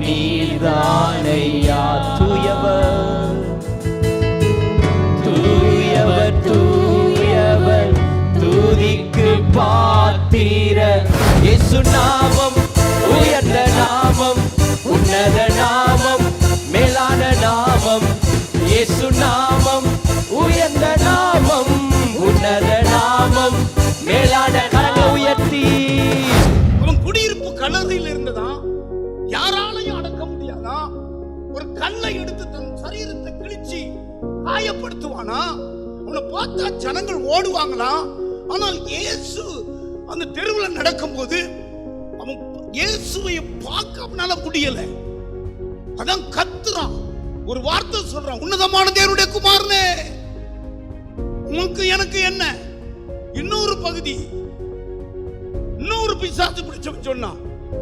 நீதானையா. தூயவர் தூயவர் தூயவர் துதிக்கு பாத்திர. இயேசு நாமம் உயர்ந்த நாமம், உன்னத நாமம், மேலான நாமம். இயேசு நாமம் உயர்ந்த நாமம், உன்னத நாமம், மேலான. கரங்களை உயர்த்தி அவன் குடியிருப்பு கல்லறையில் இருந்ததா, யாராலையும் அடக்க முடியாதா. ஒரு கல்லை எடுத்து தன் சரீரத்தை கிழிச்சு காயப்படுத்துவானா. அவனை பார்த்தா ஜனங்கள் ஓடுவாங்களா. ஆனால் இயேசு அந்த தெருவில் நடக்கும் போது அவன் இயேசுவை பார்க்க அவனால முடியல. அதான் கத்துறான், ஒரு வார்த்தை சொல்றான், உன்னதமான தேவனுடைய குமாரனே உனக்கு எனக்கு என்ன. இன்னொரு பகுதி, இன்னொரு பிசாசு பிடிச்சவன் சொன்னான்,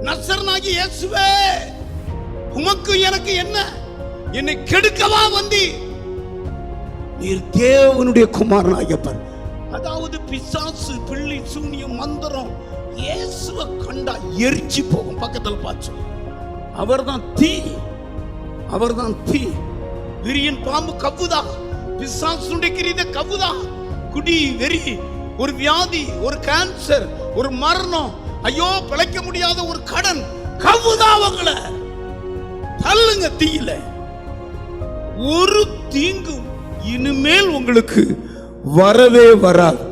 நசரனாகி இயேசுவே உமக்கு எனக்கு என்ன, என்னை கெடுக்கவா வந்தி, நீர் தேவனுடைய குமாரனாகியவர். அதாவது பிசாசு, பிள்ளி, சூனியம், மந்திரம் இயேசுவை கண்டா எரிச்சு போகும். பக்கத்துல பார்த்து, அவர்தான் தீ, அவர்தான் தீ. விரியன் பாம்பு கவ்வுதா, பிசாசுடைய கிரீட கவ்வுதா. குடி, வெறி, ஒரு வியாதி, ஒரு கேன்சர், ஒரு மரணம், ஐயோ பிழைக்க முடியாத ஒரு கடன் கவ்வுதா. அவங்களை தள்ளுங்க தீயில. ஒரு தீங்கும் இனிமேல் உங்களுக்கு வரவே வராது.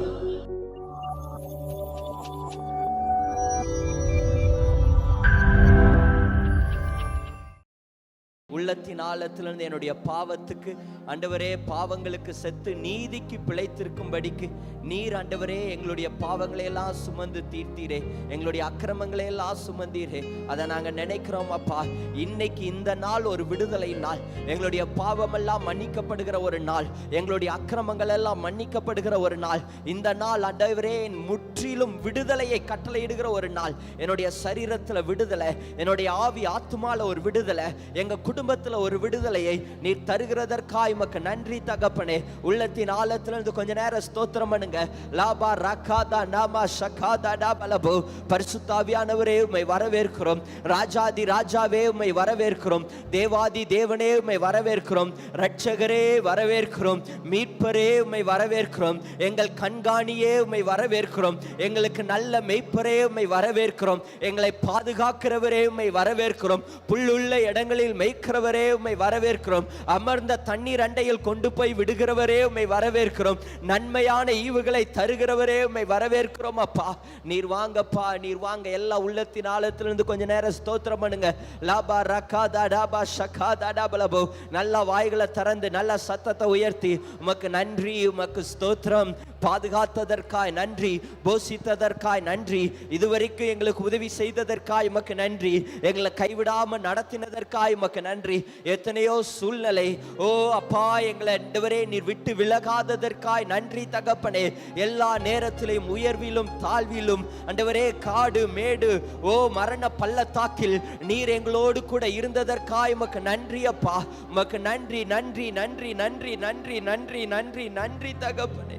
உள்ளத்தின் ஆழத்திலிருந்து என்னுடைய பாவத்துக்கு ஆண்டவரே, பாவங்களுக்கு செத்து நீதிக்கு பிழைத்திருக்கும்படிக்கு நீர் ஆண்டவரே எங்களுடைய பாவங்களை எல்லாம் சுமந்து தீர்த்தீரே, எங்களுடைய அக்கிரமங்களை எல்லாம் சுமந்தீரே. அதை நாங்கள் நினைக்கிறோம் அப்பா. இன்னைக்கு இந்த நாள் ஒரு விடுதலை நாள், எங்களுடைய பாவமெல்லாம் மன்னிக்கப்படுகிற ஒரு நாள், எங்களுடைய அக்கிரமங்கள் எல்லாம் மன்னிக்கப்படுகிற ஒரு நாள். இந்த நாள் ஆண்டவரே முற்றிலும் விடுதலையை கட்டளையிடுகிற ஒரு நாள். என்னுடைய சரீரத்தில் விடுதலை, என்னுடைய ஆவி ஆத்துமால ஒரு விடுதலை, எங்க குடும்பத்தில் ஒரு விடுதலையை நீர் தருகிறதற்காய் உமக்கு நன்றி தகப்பனே. உள்ளத்தின் ஆழத்திலிருந்து கொஞ்ச நேரம் ஸ்தோத்திரம் பண்ணுங்க. லாபா ரகாதா நாமா ஷகாதா டபலபு. பரிசுத்த ஆவியானவரே உம்மை வரவேற்கிறோம். ராஜாதி ராஜாவே உம்மை வரவேற்கிறோம். தேவாதி தேவனே உம்மை வரவேற்கிறோம். இரட்சகரே வரவேற்கிறோம். மீட்பரே உம்மை வரவேற்கிறோம். எங்கள் கண்காணியே உம்மை வரவேற்கிறோம். எங்களுக்கு நல்ல மெய்ப்பரே உம்மை வரவேற்கிறோம். எங்களை பாதுகாக்கிறவரே உம்மை வரவேற்கிறோம். புல்லுள்ள இடங்களில் மேய்க்கிறவரே உம்மை வரவேற்கிறோம். அமர்ந்த தண்ணீர் அண்டையில் கொண்டு போய் விடுகிறவரே உம்மை வரவேற்கிறோம். நன்மையான ஈவுகளை தருகிறவரே உம்மை வரவேற்கிறோம். அப்பா நீர் வாங்கப்பா, நீர் வாங்க. எல்லா உள்ளத்தின் ஆழத்திலிருந்து கொஞ்ச நேரம் ஸ்தோத்திரம் பண்ணுங்க. லாபா ரகாதா டாபா ஷகாதா டபலபு. நல்ல வாய்களை திறந்து நல்ல சத்தத்தை உயர்த்தி உமக்கு நன்றி, உமக்கு ஸ்தோத்திரம். பாதுகாத்ததற்காய் நன்றி, போஷித்ததற்காய் நன்றி, இதுவரைக்கும் எங்களுக்கு உதவி செய்ததற்காய் உமக்கு நன்றி, எங்களை கைவிடாம நடத்தினதற்காய் உமக்கு நன்றி. எத்தனையோ சூழ்நிலை ஓ அப்பா எங்களை ஆண்டவரே நீர் விட்டு விலகாததற்காய் நன்றி தகப்பனே. எல்லா நேரத்திலும் உயர்விலும் தாழ்விலும் ஆண்டவரே, காடு மேடு ஓ மரண பள்ளத்தாக்கில் நீர் எங்களோடு கூட இருந்ததற்காய் உமக்கு நன்றி அப்பா. உமக்கு நன்றி நன்றி நன்றி நன்றி நன்றி நன்றி நன்றி நன்றி தகப்பனே.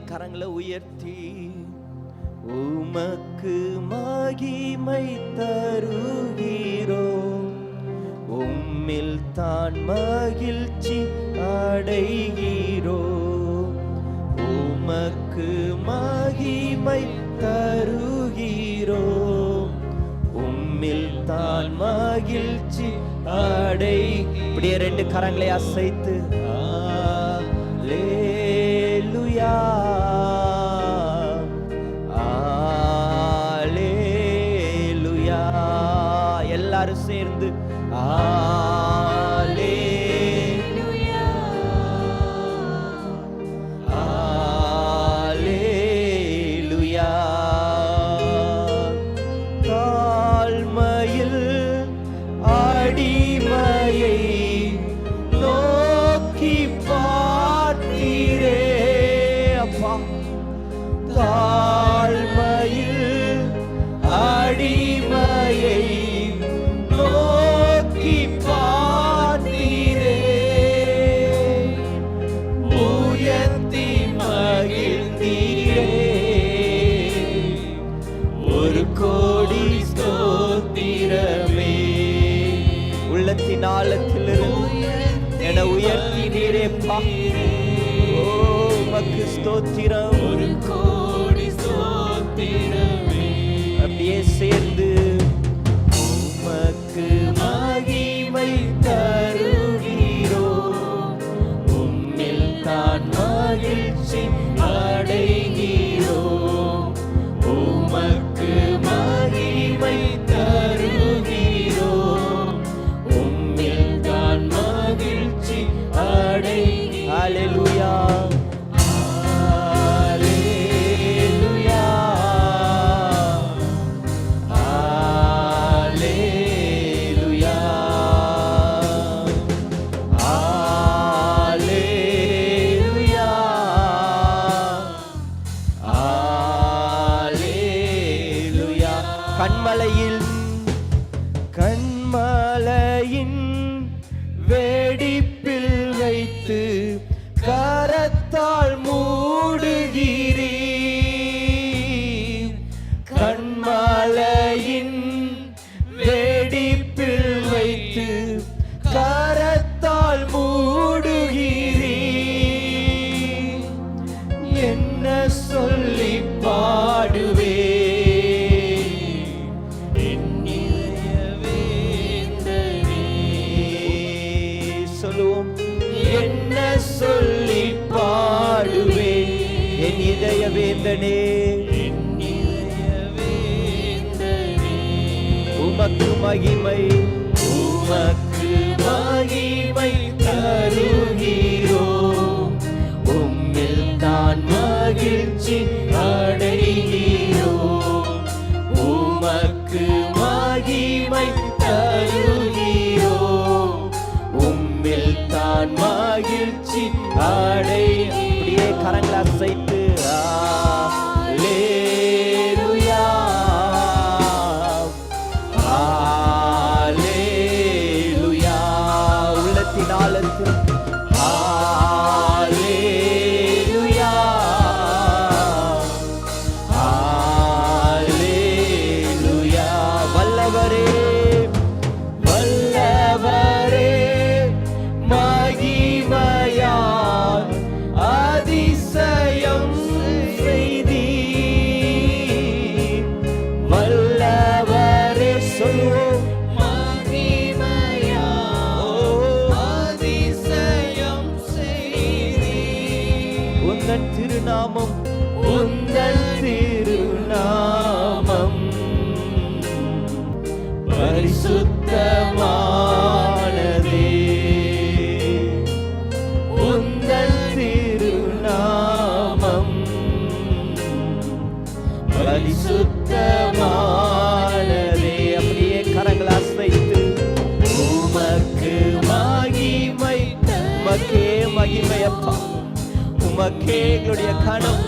கரங்களை உயர்த்தி உமக்கு மகிமை தருகிறோம். உம்மில் தான் மகிழ்ச்சி அடைகிறோம். உமக்கு மகிமை தருகிறோம். உம்மில் தான் மகிழ்ச்சி அடை. இப்படியே ரெண்டு கரங்களை அசைத்து அல்லேலூயா அல்லேலூயா எல்லாரும் சேர்ந்து அல்லேலூயா அல்லேலூயா. தாழ்மையில் அடிமையை நோக்கி பார்த்தீரே அப்பா. தாழ்மையில் அடிமையை நோக்கி பார்த்தீரே. உயர்த்தி மகிழ்ந்தீரே. ஒரு கோடி ஸ்தோத்திரம். உள்ளத்தின் ஆழத்திலிருந்து என உயர்த்தினீரேப்பா. ஓ உமக்கு ஸ்தோத்திரம். ஒரு கோடி ஸ்தோத்திரமே. அப்படியே சேர்ந்து உமக்கு மகிமை தருகிறோம், உம்மில் தான் மகிழ்ச்சி அடைகிறோம். உமக்கு மகிமை தருகிறோம், உம்மில் தான் மகிழ்ச்சி அடைகிறோம். ஹல்லேலூயா. கண்மலையின் வெடிப்பில் வைத்து கரத்தால் மூடுகிறீர். கண்மலையின் வெடிப்பில் வைத்து கரத்தால் மூடுகிறீர். என்ன சொல்லி பாடுவே சொல்லி பாடுவே என் இதய வேந்தனே. உமக்கு மகிமை, உமக்கு மகிமை தருகிறோம், உம்மில் தான் மகிழ்ச்சி அடைகிறோம். உமக்கு மகிமை தருகிறோம், உம்மில் தான் மகிழ்ச்சி அடை. அப்படியே கரங்களை அசைத்து அல்லேலூயா அல்லேலூயா. உள்ளத்தின் ஆழத்தில் அல்லேலூயா அல்லேலூயா. வல்லவரே வல்லவரே மகிமையால் அதிசயம் செய்தீர். வல்லவரே சொல்லுவோம், மகிமையால் அதிசயம் செய்தீர். உந்தன் திருநாமம், உந்தன் திருநாமம் பரிசுத்தமானதே. உந்தன் திருநாமம் பரிசுத்தமானதே. அப்படியே கரங்களை அசைத்து உமக்கு மகிமை, உமக்கே மகிமை அப்பா, உமக்கே எங்களுடைய கனம்,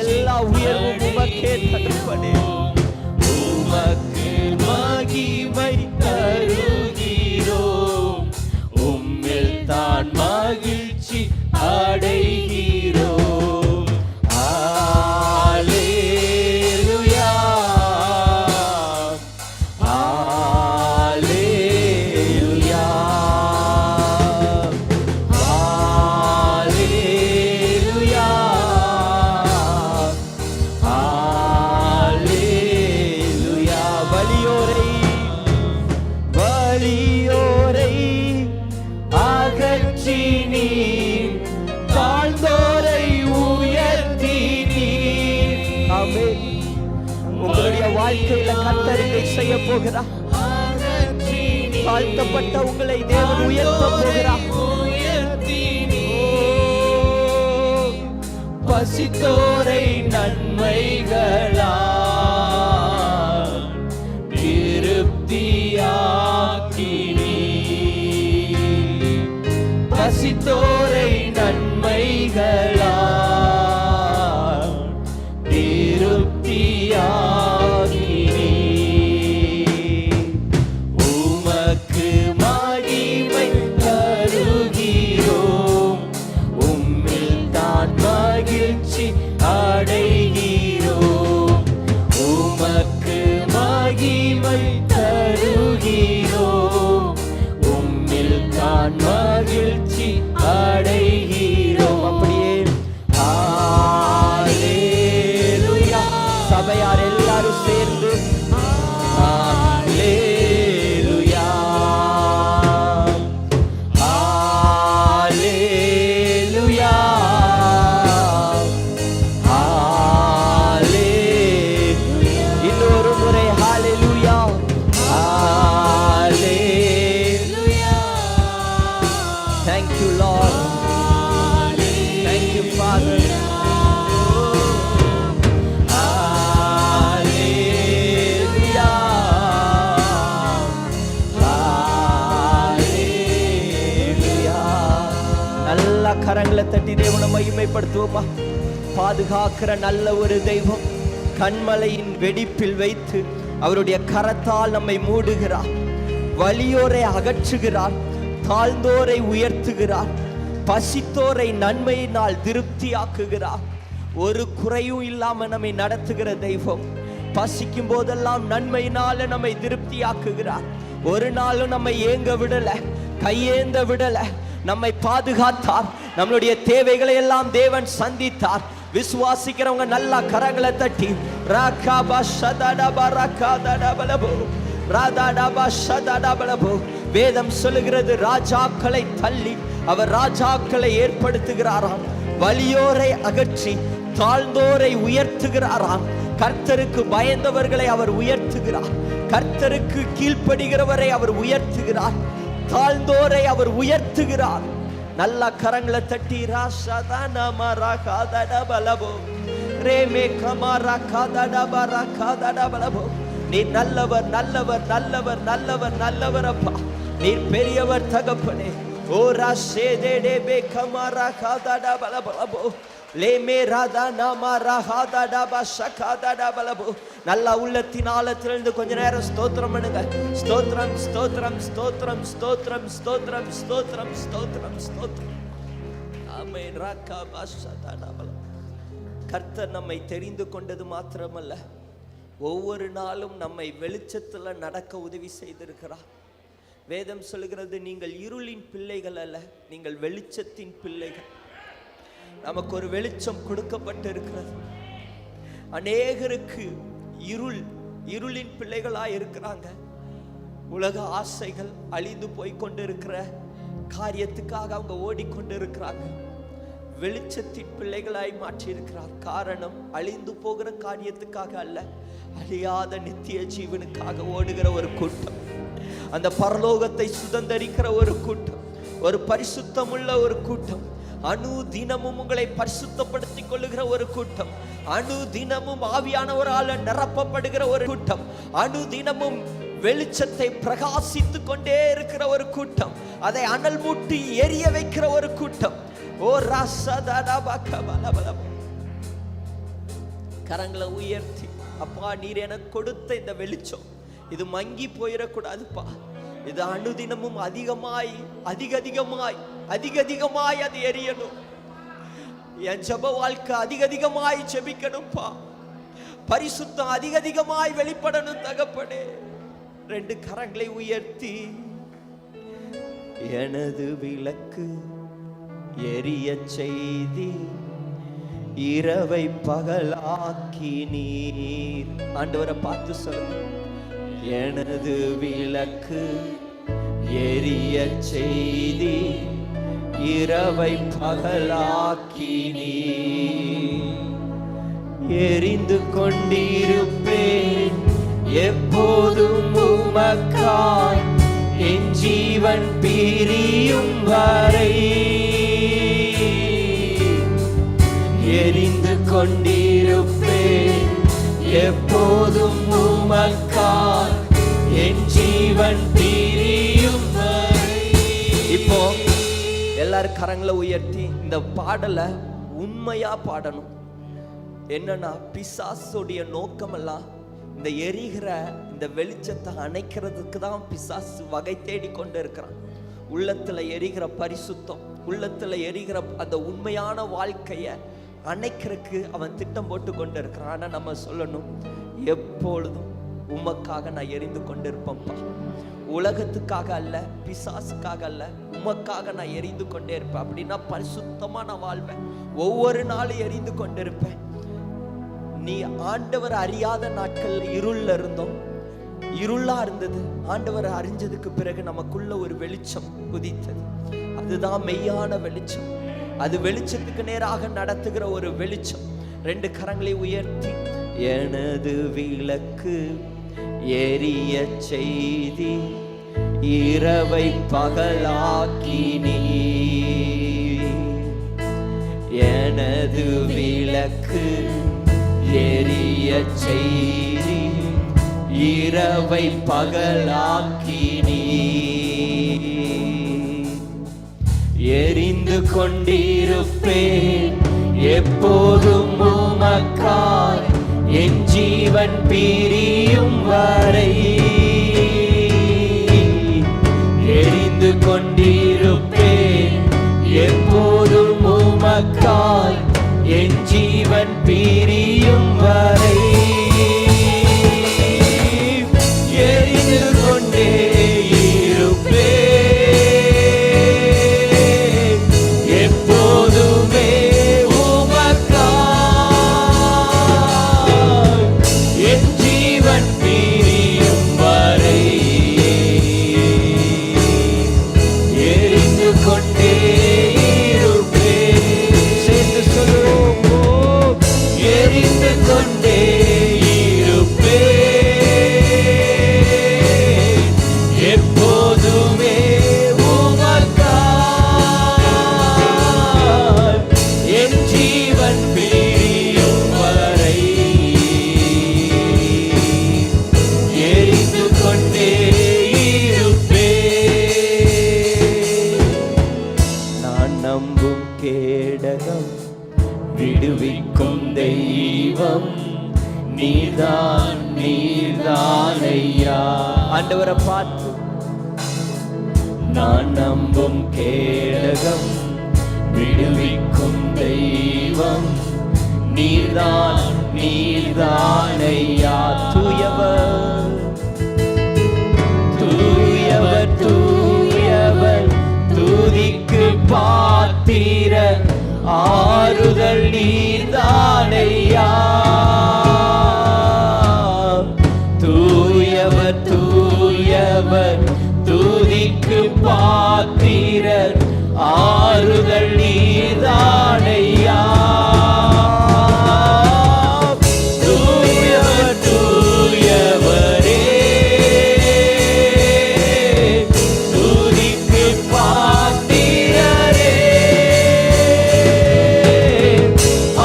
எல்லா உயர்வும் உமக்கே தகப்பனே. உமக்கு மகிமை தருகிறோம், உம்மில் தான் மகிழ்ச்சி அடைகிறோம். அல்லேலூயா அல்லேலூயா அல்லேலூயா அல்லேலூயா. வலியோரை வலியோரை அகற்றி நீர், தாழ்ந்தோரை உயர்த்தி நீர். ஆமென். உங்களுடைய வாழ்க்கையில கர்த்தர் இதை செய்ய போகிறார். தாழ்த்தப்பட்ட உங்களை தேவன் உயர்த்த போகிறார். பசித்தோரை நன்மைகளால் திருப்தியாக்கி நீர். பசித்தோரை நன்மைகளால் திருப்தியாக்கி நீர். உமக்கு மகிமை தருகிறோம், உம்மில் தான் மகிழ்ச்சி அடைகிறோம். கரங்களை தட்டி தேவனை மகிமைப்படுத்துவோமா? பாதுகாக்கிற நல்ல ஒரு தெய்வம். கண்மலையின் வெடிப்பில் வைத்து அவருடைய கரத்தால் நம்மை மூடுகிறார். வலியோரை அகற்றுகிறார், தாழ்ந்தோரை உயர்த்துகிறார், பசித்தோரை நன்மையினால் திருப்தியாக்குகிறார். ஒரு குறையும் இல்லாம நம்மை நடத்துகிற தெய்வம். பசிக்கும் போதெல்லாம் நன்மையினால நம்மை திருப்தியாக்குகிறார். ஒரு நாளும் நம்மை ஏங்க விடல, கையேந்த விடல, நம்மை பாதுகாத்தார். நம்மளுடைய தேவைகளை எல்லாம் தேவன் சந்தித்தார். விசுவாசிக்கிறவங்க நல்லா கரங்களை தட்டி வேதம் சொல்லுகிறது, ராஜாக்களை தள்ளி அவர் ராஜாக்களை ஏற்படுத்துகிறாராம். வலியோரை அகற்றி தாழ்ந்தோரை உயர்த்துகிறாராம். கர்த்தருக்கு பயந்தவர்களை அவர் உயர்த்துகிறார். கர்த்தருக்கு கீழ்ப்படுகிறவரை அவர் உயர்த்துகிறார். தாழ்ந்தோரை அவர் உயர்த்துகிறார். நல்ல கரங்களை தட்டி நீர் நல்லவர், நல்லவர், நல்லவர், நல்லவர், நல்லவர் அப்பா. நீர் பெரியவர் தகப்பனே. ஓ ராஷே டே பே கமாரா காதடா பலபலபோ லேமே ராதா நாமா ராஹாதடா பஷகாதடா பலபோ. நல்ல உள்ளத்தின் ஆழத்திலிருந்து கொஞ்ச நேரம் ஸ்தோத்திரம் பண்ணுங்க. ஸ்தோத்திரம், ஸ்தோத்திரம், ஸ்தோத்திரம், ஸ்தோத்திரம், ஸ்தோத்திரம், ஸ்தோத்திரம், ஸ்தோத்திரம், ஸ்தோத்திரம். ஆமென். ராகா பஷகாதடா பலபோ. கர்த்தர் நம்மை தெரிந்து கொண்டது மாத்திரமல்ல, ஒவ்வொரு நாளும் நம்மை வெளிச்சத்துல நடக்க உதவி செய்திருக்கிறார். வேதம் சொல்கிறது, நீங்கள் இருளின் பிள்ளைகள் அல்ல, நீங்கள் வெளிச்சத்தின் பிள்ளைகள். நமக்கு ஒரு வெளிச்சம் கொடுக்கப்பட்டு இருக்கிறது. அநேகருக்கு இருளின் பிள்ளைகளாய் இருக்கிறாங்க. உலக ஆசைகள் அழிந்து போய்கொண்டு இருக்கிற காரியத்துக்காக அவங்க ஓடிக்கொண்டு இருக்கிறாங்க. வெளிச்சத்தின் பிள்ளைகளாய் மாற்றி இருக்கிறார். காரணம், அழிந்து போகிற காரியத்துக்காக அல்ல, அழியாத நித்திய ஜீவனுக்காக ஓடுகிற ஒரு கூட்டம். அந்த பரலோகத்தை சுதந்தரிக்கிற ஒரு கூட்டம், ஒரு பரிசுத்தமுள்ள ஒரு கூட்டம், அணு தினமும் உங்களை பரிசுத்தப்படுத்திக் கொள்ளுகிற ஒரு கூட்டம், அணு தினமும் ஆவியானவரால் நிரப்பப்படுகிற ஒரு கூட்டம், அணு தினமும் வெளிச்சத்தை பிரகாசித்துக் கொண்டே இருக்கிற ஒரு கூட்டம், அதை அனல் மூட்டி எரிய வைக்கிற ஒரு கூட்டம். ஓ கரங்களை உயர்த்தி, அப்பா நீர் எனக்கு கொடுத்த இந்த வெளிச்சம் இது மங்கி போயிடக்கூடாதுப்பா. இது அனுதினமும் அதிகமாய் அதிகமாய் அது எரியணும். என் ஜெப வாழ்க்கை அதிகமாய் ஜெபிக்கணும்பா. பரிசுத்தம் அதிகமாய் வெளிப்படணும் தகப்பனே. ரெண்டு கரங்களை உயர்த்தி, எனது விளக்கு எரிய செய்தி இரவை பகலாக்கி நீர். ஆண்டவரை பார்த்து சொல்லுங்க, எனது விளக்கு எரிய செய்தி இரவை பகலாக்கி நீர். எரிந்து கொண்டிருப்பேன் எப்போதும் உமக்காய், என் ஜீவன் பிரியும் வரை. எரிந்து கொண்டிருப்பேன் எப்போதும் உமக்காய், என் ஜீவன் பிரியும் வரை. இப்போ எல்லாரும் கரங்களை உயர்த்தி இந்த பாடலை உண்மையா பாடணும். என்னன்னா, பிசாசுடைய நோக்கமெல்லாம் இந்த எரிகிற இந்த வெளிச்சத்தை அணைக்கிறதுக்கு தான் பிசாசு வகை தேடி கொண்டு இருக்கிறான். உள்ளத்துல எரிகிற பரிசுத்தம், உள்ளத்துல எரிகிற அந்த உண்மையான வாழ்க்கைய அணைக்கிறதுக்கு அவன் திட்டம் போட்டு கொண்டு இருக்கிறான். ஆனா நம்ம சொல்லணும், எப்பொழுதும் உமக்காக நான் எரிந்து கொண்டு இருப்பேன்ப்பா. உலகத்துக்காக அல்ல, பிசாசுக்காக அல்ல, உமக்காக நான் எரிந்து கொண்டே இருப்பேன். அப்படின்னா பரிசுத்தமா நான் வாழ்வேன். ஒவ்வொரு நாளும் எரிந்து கொண்டு இருப்பேன். நீ ஆண்டவர் அறியாத நாட்கள்ல இருள்ல இருந்தோம், இருளா இருந்தது. ஆண்டவரை அறிஞ்சதுக்கு பிறகு நமக்குள்ள ஒரு வெளிச்சம் உதித்தது. அதுதான் மெய்யான வெளிச்சம். அது வெளிச்சத்துக்கு நேராக நடத்துகிற ஒரு வெளிச்சம். ரெண்டு கரங்களை உயர்த்தி, எனது விளக்கு எரிய செய்தி இரவை பகலாக்கி நீர். எனது விளக்கு எரிய செய்தி இரவை பகலாக்கி நீர். எரிந்து கொண்டிருப்பேன் எப்போதும் உமக்காய் என் ஜீவன் பிரியும் வரை. எரிந்து கொண்டிருப்பேன் எப்போதும் உமக்காய் என் ஜீவன் பிரியும் வரை. எரிந்து கொண்டே இருப்பேன் எப்போதுமே உமக்காய் என் ஜீவன் பிரியும் வரை. எரிந்து கொண்டே இருப்பேன். சேர்ந்து சொல்லுவோம். எரிந்து கொண்டே இருப்பேன் எப்போதுமே உமக்காய் என் ஜீவன் பிரியும் வரை. எரிந்து கொண்டே இருப்பேன். நான் நம்பும் கேடகம் விடுவிக்கும் தெய்வம் நீதான் நீதான் ஐயா. ஆண்டவரை பார்த்து நான் நம்பும் கேடகம் விடுவிக்கும் தெய்வம் நீதான் நீதான் ஐயா. தூயவர் தூயவர் தூயவர் துதிக்கு பாத்திரர் ஆறுதல் நீதானையா. தூயவர் தூயவர் துதிக்கு பாத்திரர் ஆறுதல் நீதானையா. தூயவர் தூயவரே துதிக்கு பாத்திரரே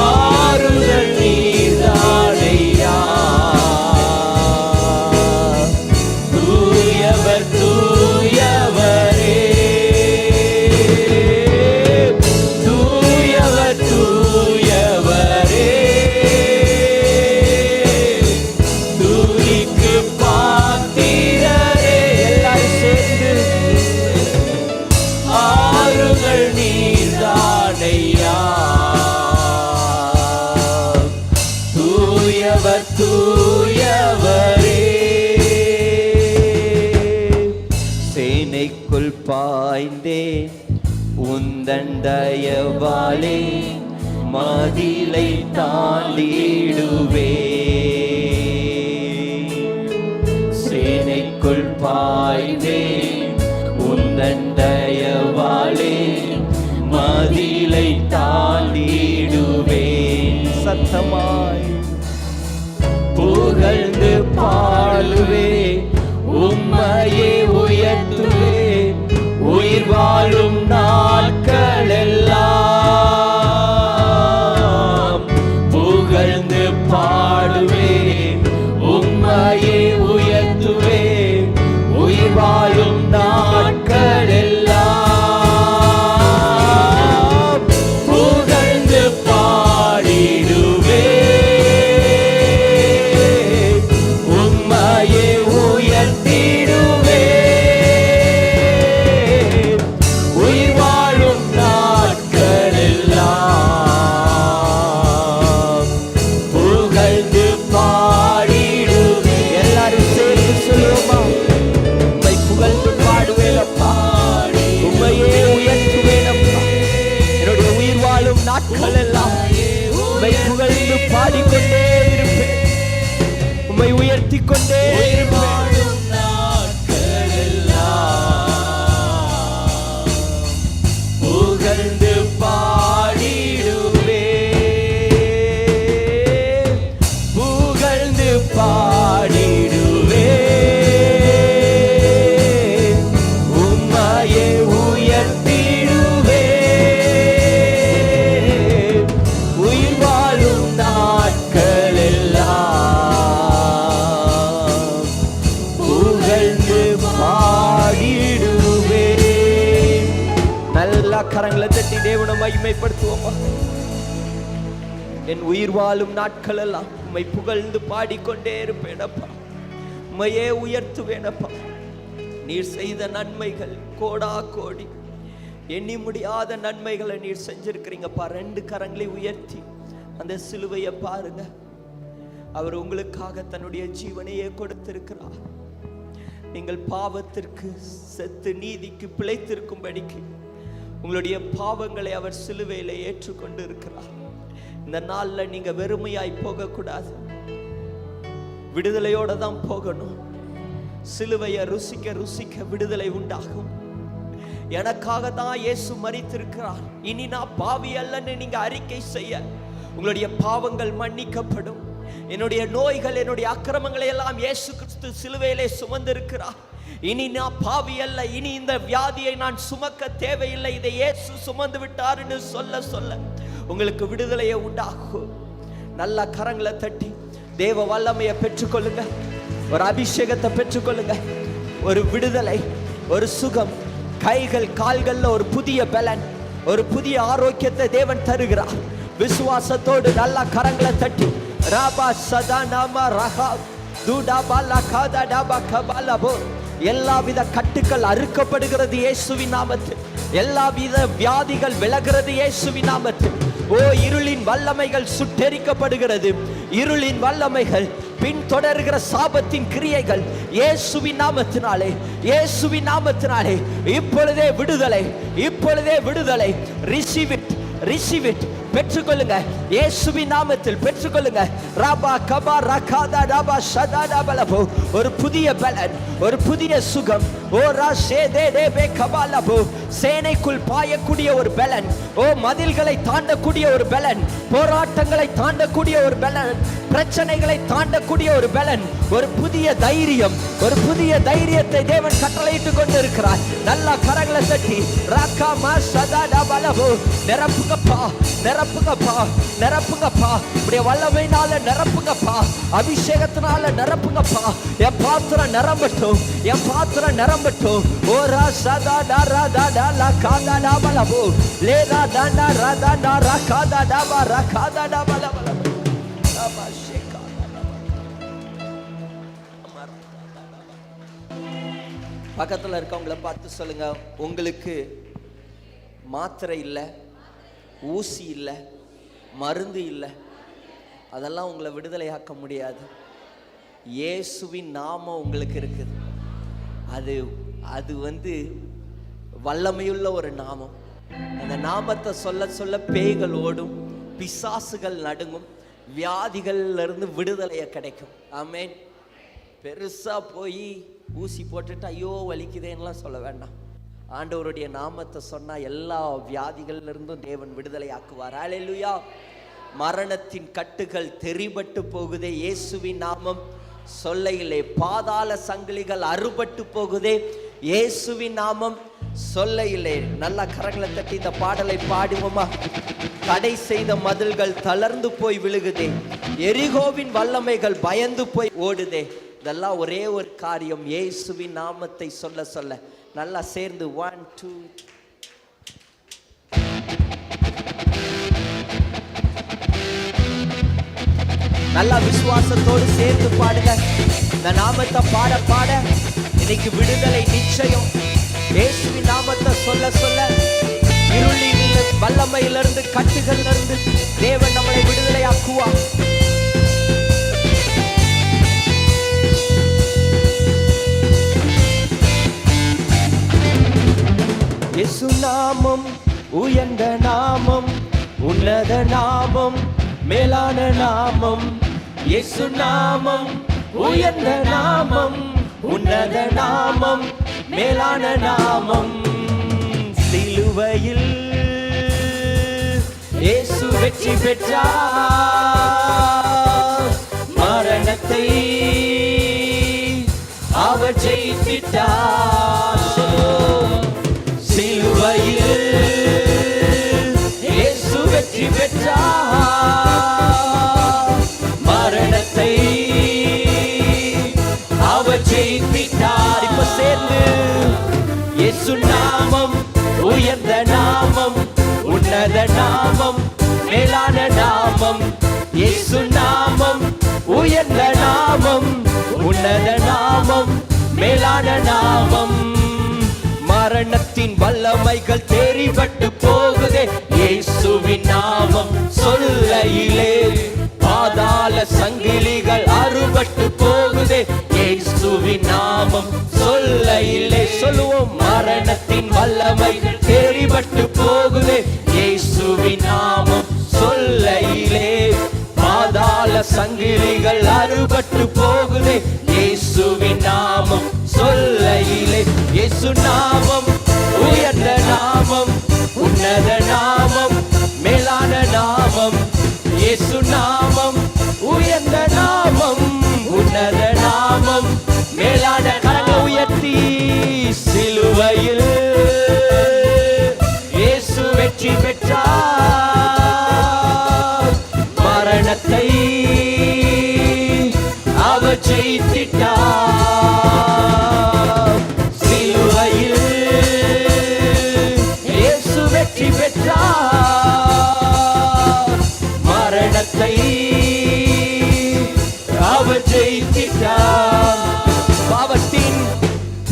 ஆறுதல் நீதானையா. தூயவர் தூயவரே தூயவர் தூயவரே துதிக்கு பாத்திரரே. எல்லாரும் சேர்ந்து ஆறுதல் நீதானையா. தூயவர் தூயவரே. சேனைக்குள் பாய்ந்தேன் உந்தன் தயவாலே மதிலை தாண்டிடுவே. சேனைக்குள் பாய்ந்தேன் உந்தன் தயவாலே மதிலை தாண்டிடுவேன். சத்தமாய் புகழ்ந்து பாடுவே உம்மையே உயர்த்துவே உயிர் வாழும் நாட்கள் எல்லாம். புகழ்ந்து பாடுவே உம்மையே உயர்த்துவே உயிர் வாழும் நாட்கள் எல்லாம். புகழ்ந்து பாடிடுவே உம்மையே உயர்த்திடுவே உயிர் வாழும் நாட்கள் எல்லாம். புகழ்ந்து பாடிடுவே. எல்லாரும் சேர்ந்து சொல்லுவோமா? உம்மை புகழ்ந்து பாடுவேனப்பா உம்மையே உயர்த்துவேனப்பா. என்னுடைய உயிர் வாழும் நாட்கள் எல்லாம் உம்மை புகழ்ந்து பாடிக்கொண்டே இருப்பேன். உம்மை உயர்த்தி கொண்டே இருப்பேன். புகழ்ந்து பாடிடுவே புகழ்ந்து பாடிடுவே உம்மையே உயர்த்திடுவே உயிர் வாழும் நாட்கள் கரங்களை தட்டி தேவனை மகிமைப்படுத்துவோமா. என் உயிர் வாழும் நாட்கள் எல்லாம் உம்மை புகழ்ந்து பாடிக்கொண்டே இருப்பேனப்பா. உம்மையே உயர்த்துவேனப்பா. நீர் செய்த நன்மைகள் கோடா கோடி, எண்ணி முடியாத நன்மைகளை நீர் செஞ்சிருக்கிறீங்கப்பா. 2 கரங்களை உயர்த்தி அந்த சிலுவையை பாருங்க. அவர் உங்களுக்காக தன்னுடைய ஜீவனையே கொடுத்திருக்கிறார். நீங்கள் பாவத்திற்கு செத்து நீதிக்கு பிழைத்திருக்கும்படிக்கு உங்களுடைய பாவங்களை அவர் சிலுவையில ஏற்றுக்கொண்டு இருக்கிறார். இந்த நாள்ல நீங்க வெறுமையாய் போகக்கூடாது, விடுதலையோட தான் போகணும். சிலுவையை ருசிக்க ருசிக்க விடுதலை உண்டாகும். எனக்காக தான் இயேசு மரித்திருக்கிறார், இனி நான் பாவி அல்லன்னு நீங்க அறிக்கை செய்ய உங்களுடைய பாவங்கள் மன்னிக்கப்படும். என்னுடைய நோய்கள், என்னுடைய அக்கிரமங்களை எல்லாம் இயேசு கிறிஸ்து சிலுவையிலே சுமந்திருக்கிறார். இனி நான் பாவி அல்ல, இனி இந்த வியாதியை நான் சுமக்க தேவையில்லை, இதை இயேசு சுமந்து விட்டாருன்னு சொல்ல சொல்ல உங்களுக்கு விடுதலையை உண்டாகும். நல்ல கரங்களை தட்டி தேவ வல்லமையை பெற்றுக்கொள்ளுங்க. ஒரு அபிஷேகத்தை பெற்றுக்கொள்ளுங்க. ஒரு விடுதலை, ஒரு சுகம், கைகள் கால்கள்ல ஒரு புதிய பலன், ஒரு புதிய ஆரோக்கியத்தை தேவன் தருகிறார். விசுவாசத்தோடு நல்ல கரங்களை தட்டி ராபா சதா நாம ரஹா தூடா பாலா காதா டாபா கபாலபோ. எல்லாவித கட்டுக்கள் அறுக்கப்படுகிறது இயேசுவின் நாமத்தில். எல்லாவித வியாதிகள் விலகிறது இயேசுவின் நாமத்தில். ஓ, இருளின் வல்லமைகள் சுட்டெரிக்கப்படுகிறது. இருளின் வல்லமைகள், பின்தொடர்கிற சாபத்தின் கிரியைகள் இயேசுவின் நாமத்தினாலே, இயேசுவின் நாமத்தினாலே இப்பொழுதே விடுதலை, இப்பொழுதே விடுதலை. Receive it, receive it. பெற்றுக்கொள்ளுங்க, இயேசுவின் நாமத்தில் பெற்றுக்கொள்ளுங்க. ராபா கபா ரகாதா ராபா ஷதா டபலபோ. ஒரு புதிய பலன், ஒரு புதிய சுகம். ஓ ராஷே தே தே பே கபாலபோ. சேனைக்குள் பாயக்கூடிய ஒரு பலன், ஓ மதில்களை தாண்டக்கூடிய ஒரு பலன், போராட்டங்களை தாண்டக்கூடிய ஒரு பலன், பிரச்சனைகளை தாண்டக்கூடிய ஒரு பலன், ஒரு புதிய தைரியம், ஒரு புதிய தைரியத்தை தேவன் கட்டளையிட்டு கொண்டு இருக்கிறார். நல்லா கரங்களை தட்டி ராக்கா மா ஷதா டபலபோ. நிரப்புங்கப்பா, நிரப்புங்கப்பா, நிரப்புங்கப்பா. இப்படி வல்லமையினால நிரப்புங்கப்பா, அபிஷேகத்தினால நிரப்புங்கப்பா. என் பாத்திரம் நிரம்பட்டும், என் பாத்திரம் நிரம்பட்டும். ஓ ரா சதா டா டா டா லா காதா டா பலபோ. லே ரா டா டா ரா டா டா ரா காதா டா பா ரா காதா டா பலபோ. ரபா ஷேகா பக்கத்துல இருக்கவங்கள பார்த்து சொல்லுங்க, உங்களுக்கு மாத்திரை இல்லை, ஊசி இல்லை, மருந்து இல்லை, அதெல்லாம் உங்களை விடுதலையாக்க முடியாது. இயேசுவின் நாமம் உங்களுக்கு இருக்குது. அது வல்லமையுள்ள ஒரு நாமம். அந்த நாமத்தை சொல்ல சொல்ல பேய்கள் ஓடும், பிசாசுகள் நடுங்கும், வியாதிகள்ல இருந்து விடுதலையை கிடைக்கும். ஆமென். பெருசா போய் ஊசி போட்டுட்டு ஐயோ வலிக்குதேன்னுலாம் சொல்ல வேண்டாம். ஆண்டவருடைய நாமத்தை சொன்னா எல்லா வியாதிகள்ல இருந்தும் தேவன் விடுதலை ஆக்குவார். ஹல்லேலூயா. மரணத்தின் கட்டுகள் தெரிபட்டு போகுதே இயேசுவின் நாமம் சொல்லையிலே. பாதாள சங்கிலிகள் அறுபட்டு போகுதே இயேசுவின் நாமம் சொல்லையிலே. நல்ல கரங்களை தட்டி இந்த பாடலை பாடுவோமா. தடை செய்த மதில்கள் தளர்ந்து போய் விழுகுதே, எரிகோவின் வல்லமைகள் பயந்து போய் ஓடுதே. இதெல்லாம் ஒரே ஒரு காரியம், இயேசுவின் நாமத்தை சொல்ல சொல்ல. நல்லா சேர்ந்து 1 2 நல்லா விசுவாசத்தோடு சேர்ந்து பாடுங்க. இந்த நாமத்தை பாட பாட இன்னைக்கு விடுதலை நிச்சயம். இயேசுவின் நாமத்தை சொல்ல சொல்ல இருளின் வல்லமையிலிருந்து, கட்டுகளிலிருந்து தேவன் நம்மளை விடுதலை ஆக்குவார். இயேசு நாமம் உயர்ந்த நாமம், உன்னத நாமம், மேலான நாமம். இயேசு நாமம் உயர்ந்த நாமம், உன்னத நாமம், மேலான நாமம். சிலுவையில் இயேசு வெற்றி பெற்றார், மரணத்தை அவர் ஜெயித்திட்டார். சிலுவையில் இயேசு வெற்றி பெற்றார், மரணத்தை அவர் ஜெயித்திட்டார். இப்ப சேர்ந்து இயேசு நாமம் உயர்ந்த நாமம், உன்னத நாமம், மேலான நாமம், இயேசு நாமம். உயர்ந்த நாமம், உன்னத நாமம், மேலான நாமம். மரணத்தின் வல்லமைகள் தெரிபட்டு போகுதே இயேசுவின் நாமம் சொல்லையிலே. பாதாள சங்கிலிகள் அறுபட்டு போகுதே இயேசுவின் நாமம் சொல்லையிலே. சொல்லுவோம், மரணத்தின் வல்லமைகள் தெரிபட்டு போகுதே இயேசுவின் நாமம் சொல்லையிலே. பாதாள சங்கிலிகள் அறுபட்டு போகுதே இயேசுவின் நாமம் சொல்லையிலே. இயேசு நாமம், உயர்ந்த நாமம், உன்னத நாமம், மேலான நாமம். இயேசு நாமம், உயர்ந்த நாமம், உன்னத நாமம், மேலான. கரங்களை உயர்த்தி சிலுவையில் இயேசு வெற்றி பெற்றார். மரணத்தை அவர் ஜெயித்திட்டார். சிலுவையில் இயேசு வெற்றி பெற்றார். மரணத்தை அவர் ஜெயித்திட்டார்.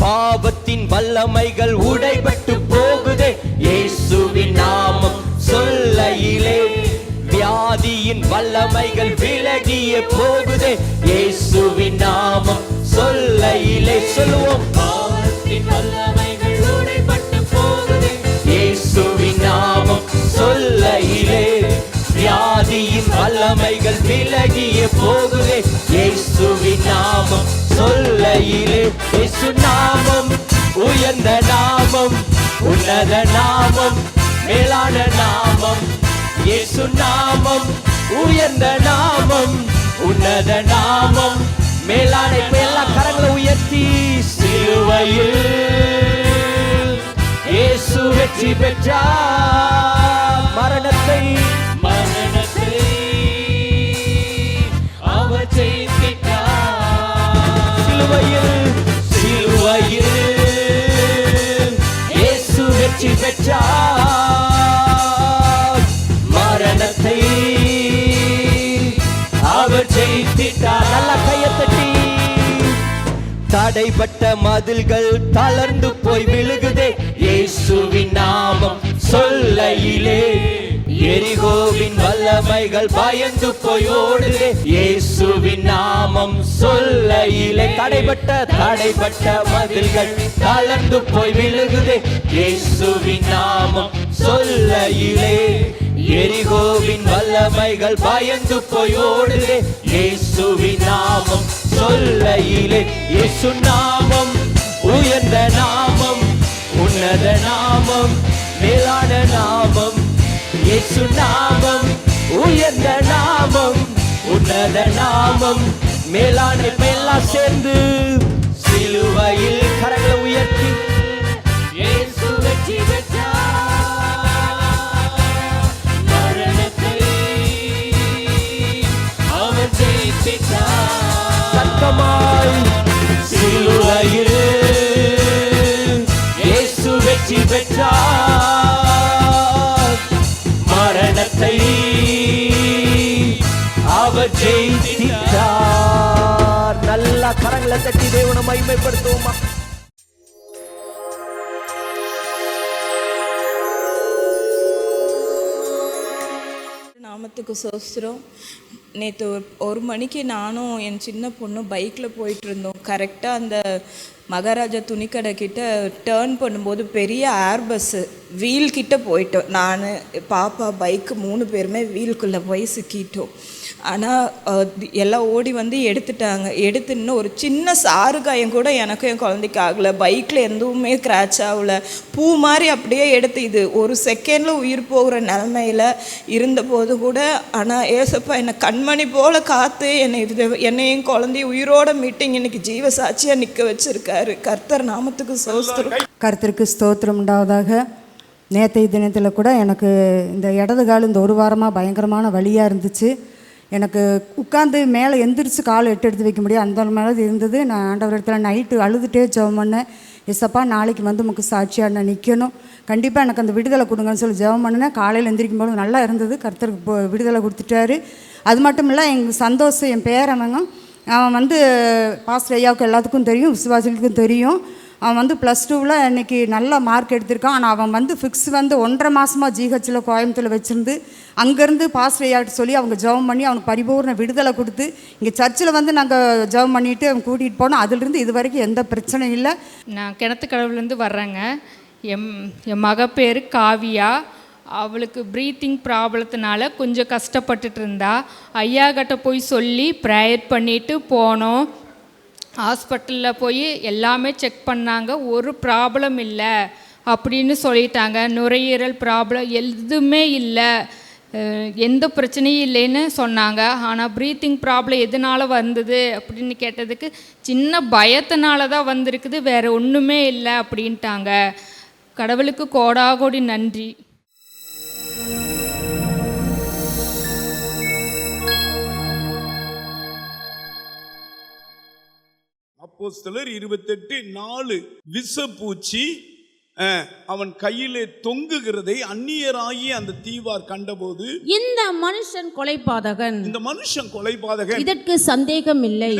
பாவத்தின் வல்லமைகள் உடைபட்டு போகுதே இயேசுவின் நாமம் சொல்லையிலே. வியாதியின் வல்லமைகள் விலகிய போகுதே இயேசுவின் நாமம் சொல்லையிலே. சொல்லுவோம், பாவத்தின் வல்லமைகள் உடைபட்டு போகுதே இயேசுவின் நாமம் சொல்லையிலே. வியாதியின் வல்லமைகள் விலகிய போகுதே இயேசுவின் நாமம் சொல்லையிலே. இயேசு நாமம், உயர்ந்த நாமம், உன்னத நாமம், மேலான நாமம். இயேசு நாமம், உயர்ந்த நாமம், உன்னத நாமம், மேலான. எல்லா கரங்களை உயர்த்தி சிலுவையில் இயேசு வெற்றி பெற்றார். மரணத்தை அவர் ஜெயித்திட்டார். சிலுவையில் இயேசு வெற்றி பெற்றார். மரணத்தை அவர் ஜெயித்திட்டார். நல்ல கையை தட்டி. தடைப்பட்ட மதில்கள் தளர்ந்து போய் விழுகுதே இயேசுவின் நாமம் சொல்லையிலே. எரிகோவின் வல்லமைகள் பயந்து போய் ஓடுதே இயேசுவின் நாமம் சொல்லையிலே. தடைப்பட்ட மதில்கள் தளர்ந்து போய் விழுகுதே இயேசுவின் நாமம் சொல்லையிலே. எரிகோவின் வல்லமைகள் பயந்து போய் ஓடுதே இயேசுவின் நாமம் சொல்லையிலே. இயேசு நாமம், உயர்ந்த நாமம், உன்னத நாமம், மேலான நாமம். இயேசு நாமம், உயர்ந்த நாமம், உன்னத நாமம், மேலான. எல்லாம் சேர்ந்து சிலுவையில் கரங்களை உயர்த்தி இயேசு வெற்றி பெற்றார். மரணத்தை அவர் ஜெயித்திட்டார். சத்தமாய் சிலுவையில் இயேசு வெற்றி பெற்றார். மரணத்தை அவர் ஜெயித்திட்டார். நல்ல கரங்களை தட்டி தேவனை மகிமைப்படுத்துவோமா? நாமத்துக்கு சோஸ்திரம். நேற்று ஒரு மணிக்கு நானும் என் சின்ன பொண்ணும் பைக்கில் போயிட்டு இருந்தோம். கரெக்டாக அந்த மகாராஜா துணிக்கடை கிட்ட டேர்ன் பண்ணும்போது பெரிய ஏர் பஸ்ஸு வீல் கிட்ட போயிட்டோம். நான் பாப்பா பைக்கு 3 பேருமே வீலுக்குள்ளே போய் சிக்கிட்டோம். ஆனால் எல்லாம் ஓடி வந்து எடுத்துட்டாங்க. எடுத்து இன்னும் ஒரு சின்ன சாறு காயம் கூட எனக்கும் என் குழந்தைக்கு ஆகலை. பைக்கில் எதுவுமே கிராச் ஆகலை. பூ மாதிரி அப்படியே எடுத்து இது ஒரு செகண்டில் உயிர் போகிற நிலமையில் இருந்தபோது கூட ஆனால் ஏசப்பா என்னை கண்மணி போல் காத்து என்னையும் குழந்தையும் உயிரோட மீட்டிங் இன்னைக்கு ஜீவ சாட்சியாக நிற்க வச்சுருக்காரு. கர்த்தர் நாமத்துக்கு ஸ்தோத்திரம். கர்த்தருக்கு ஸ்தோத்திரம் உண்டாவதாக. நேற்றைய தினத்தில் கூட எனக்கு இந்த இடது கால் இந்த ஒரு வாரமாக பயங்கரமான வலியாக இருந்துச்சு. எனக்கு உட்காந்து மேலே எந்திரிச்சு கால் எடுத்து வைக்க முடியும் அந்த மாதிரி இருந்தது. நான் ஆண்டவர் இடத்துல நைட்டு அழுதுகிட்டே ஜெபம் பண்ணேன். எசப்பா நாளைக்கு வந்து உமக்கு சாட்சியாக நான் நிற்கணும், கண்டிப்பாக எனக்கு அந்த விடுதலை கொடுங்கன்னு சொல்லி ஜெபம் பண்ணினேன். காலையில் எந்திரிக்கும் போது நல்லா இருந்தது, கர்த்தருக்கு விடுதலை கொடுத்துட்டாரு. அது மட்டும் இல்லை, எங்கள் சந்தோஷம் என் பேரவங்க, அவன் வந்து பாஸ்டர் ஐயாவுக்கு எல்லாத்துக்கும் தெரியும், விசுவாசிகளுக்கும் தெரியும். அவன் வந்து +2ல் இன்றைக்கி நல்ல மார்க் எடுத்திருக்கான். ஆனால் அவன் வந்து ஃபிக்ஸ் வந்து 1.5 மாதமாக ஜிஹெச்சில் கோயம்புத்தூரில் வச்சுருந்து அங்கேருந்து பாஸ்டர் ஐயாட்ட சொல்லி அவங்க ஜெபம் பண்ணி அவனுக்கு பரிபூர்ண விடுதலை கொடுத்து இங்கே சர்ச்சில் வந்து நாங்கள் ஜெபம் பண்ணிவிட்டு அவன் கூட்டிகிட்டு போனோம். அதிலிருந்து இது வரைக்கும் எந்த பிரச்சனையும் இல்லை. நான் கிணத்துக்கடவுலேருந்து வர்றேங்க. என் மக பேர் காவியா. அவளுக்கு ப்ரீத்திங் ப்ராப்ளத்தினால கொஞ்சம் கஷ்டப்பட்டுட்டு இருந்தா. ஐயா கிட்ட போய் சொல்லி ப்ரேயர் பண்ணிவிட்டு போனோம். ஹாஸ்பிட்டலில் போய் எல்லாமே செக் பண்ணாங்க, ஒரு ப்ராப்ளம் இல்லை அப்படின்னு சொல்லிட்டாங்க. நுரையீரல் ப்ராப்ளம் எதுவுமே இல்லை, எந்த பிரச்சனையும் இல்லைன்னு சொன்னாங்க. ஆனால் ப்ரீத்திங் ப்ராப்ளம் எதனால் வந்தது அப்படின்னு கேட்டதுக்கு சின்ன பயத்தினால தான் வந்திருக்குது, வேறு ஒன்றுமே இல்லை அப்படின்ட்டாங்க. கடவுளுக்கு கோடாகோடி நன்றி. அப்போஸ்தலர் 28:4 விஷப்பூச்சி அவன் கையிலே தொங்குகிறதை அந்நியராகி அந்த தீவார் கண்டபோது, இந்த மனுஷன் கொலைபாதகன், இதற்கு சந்தேகம் இல்லை,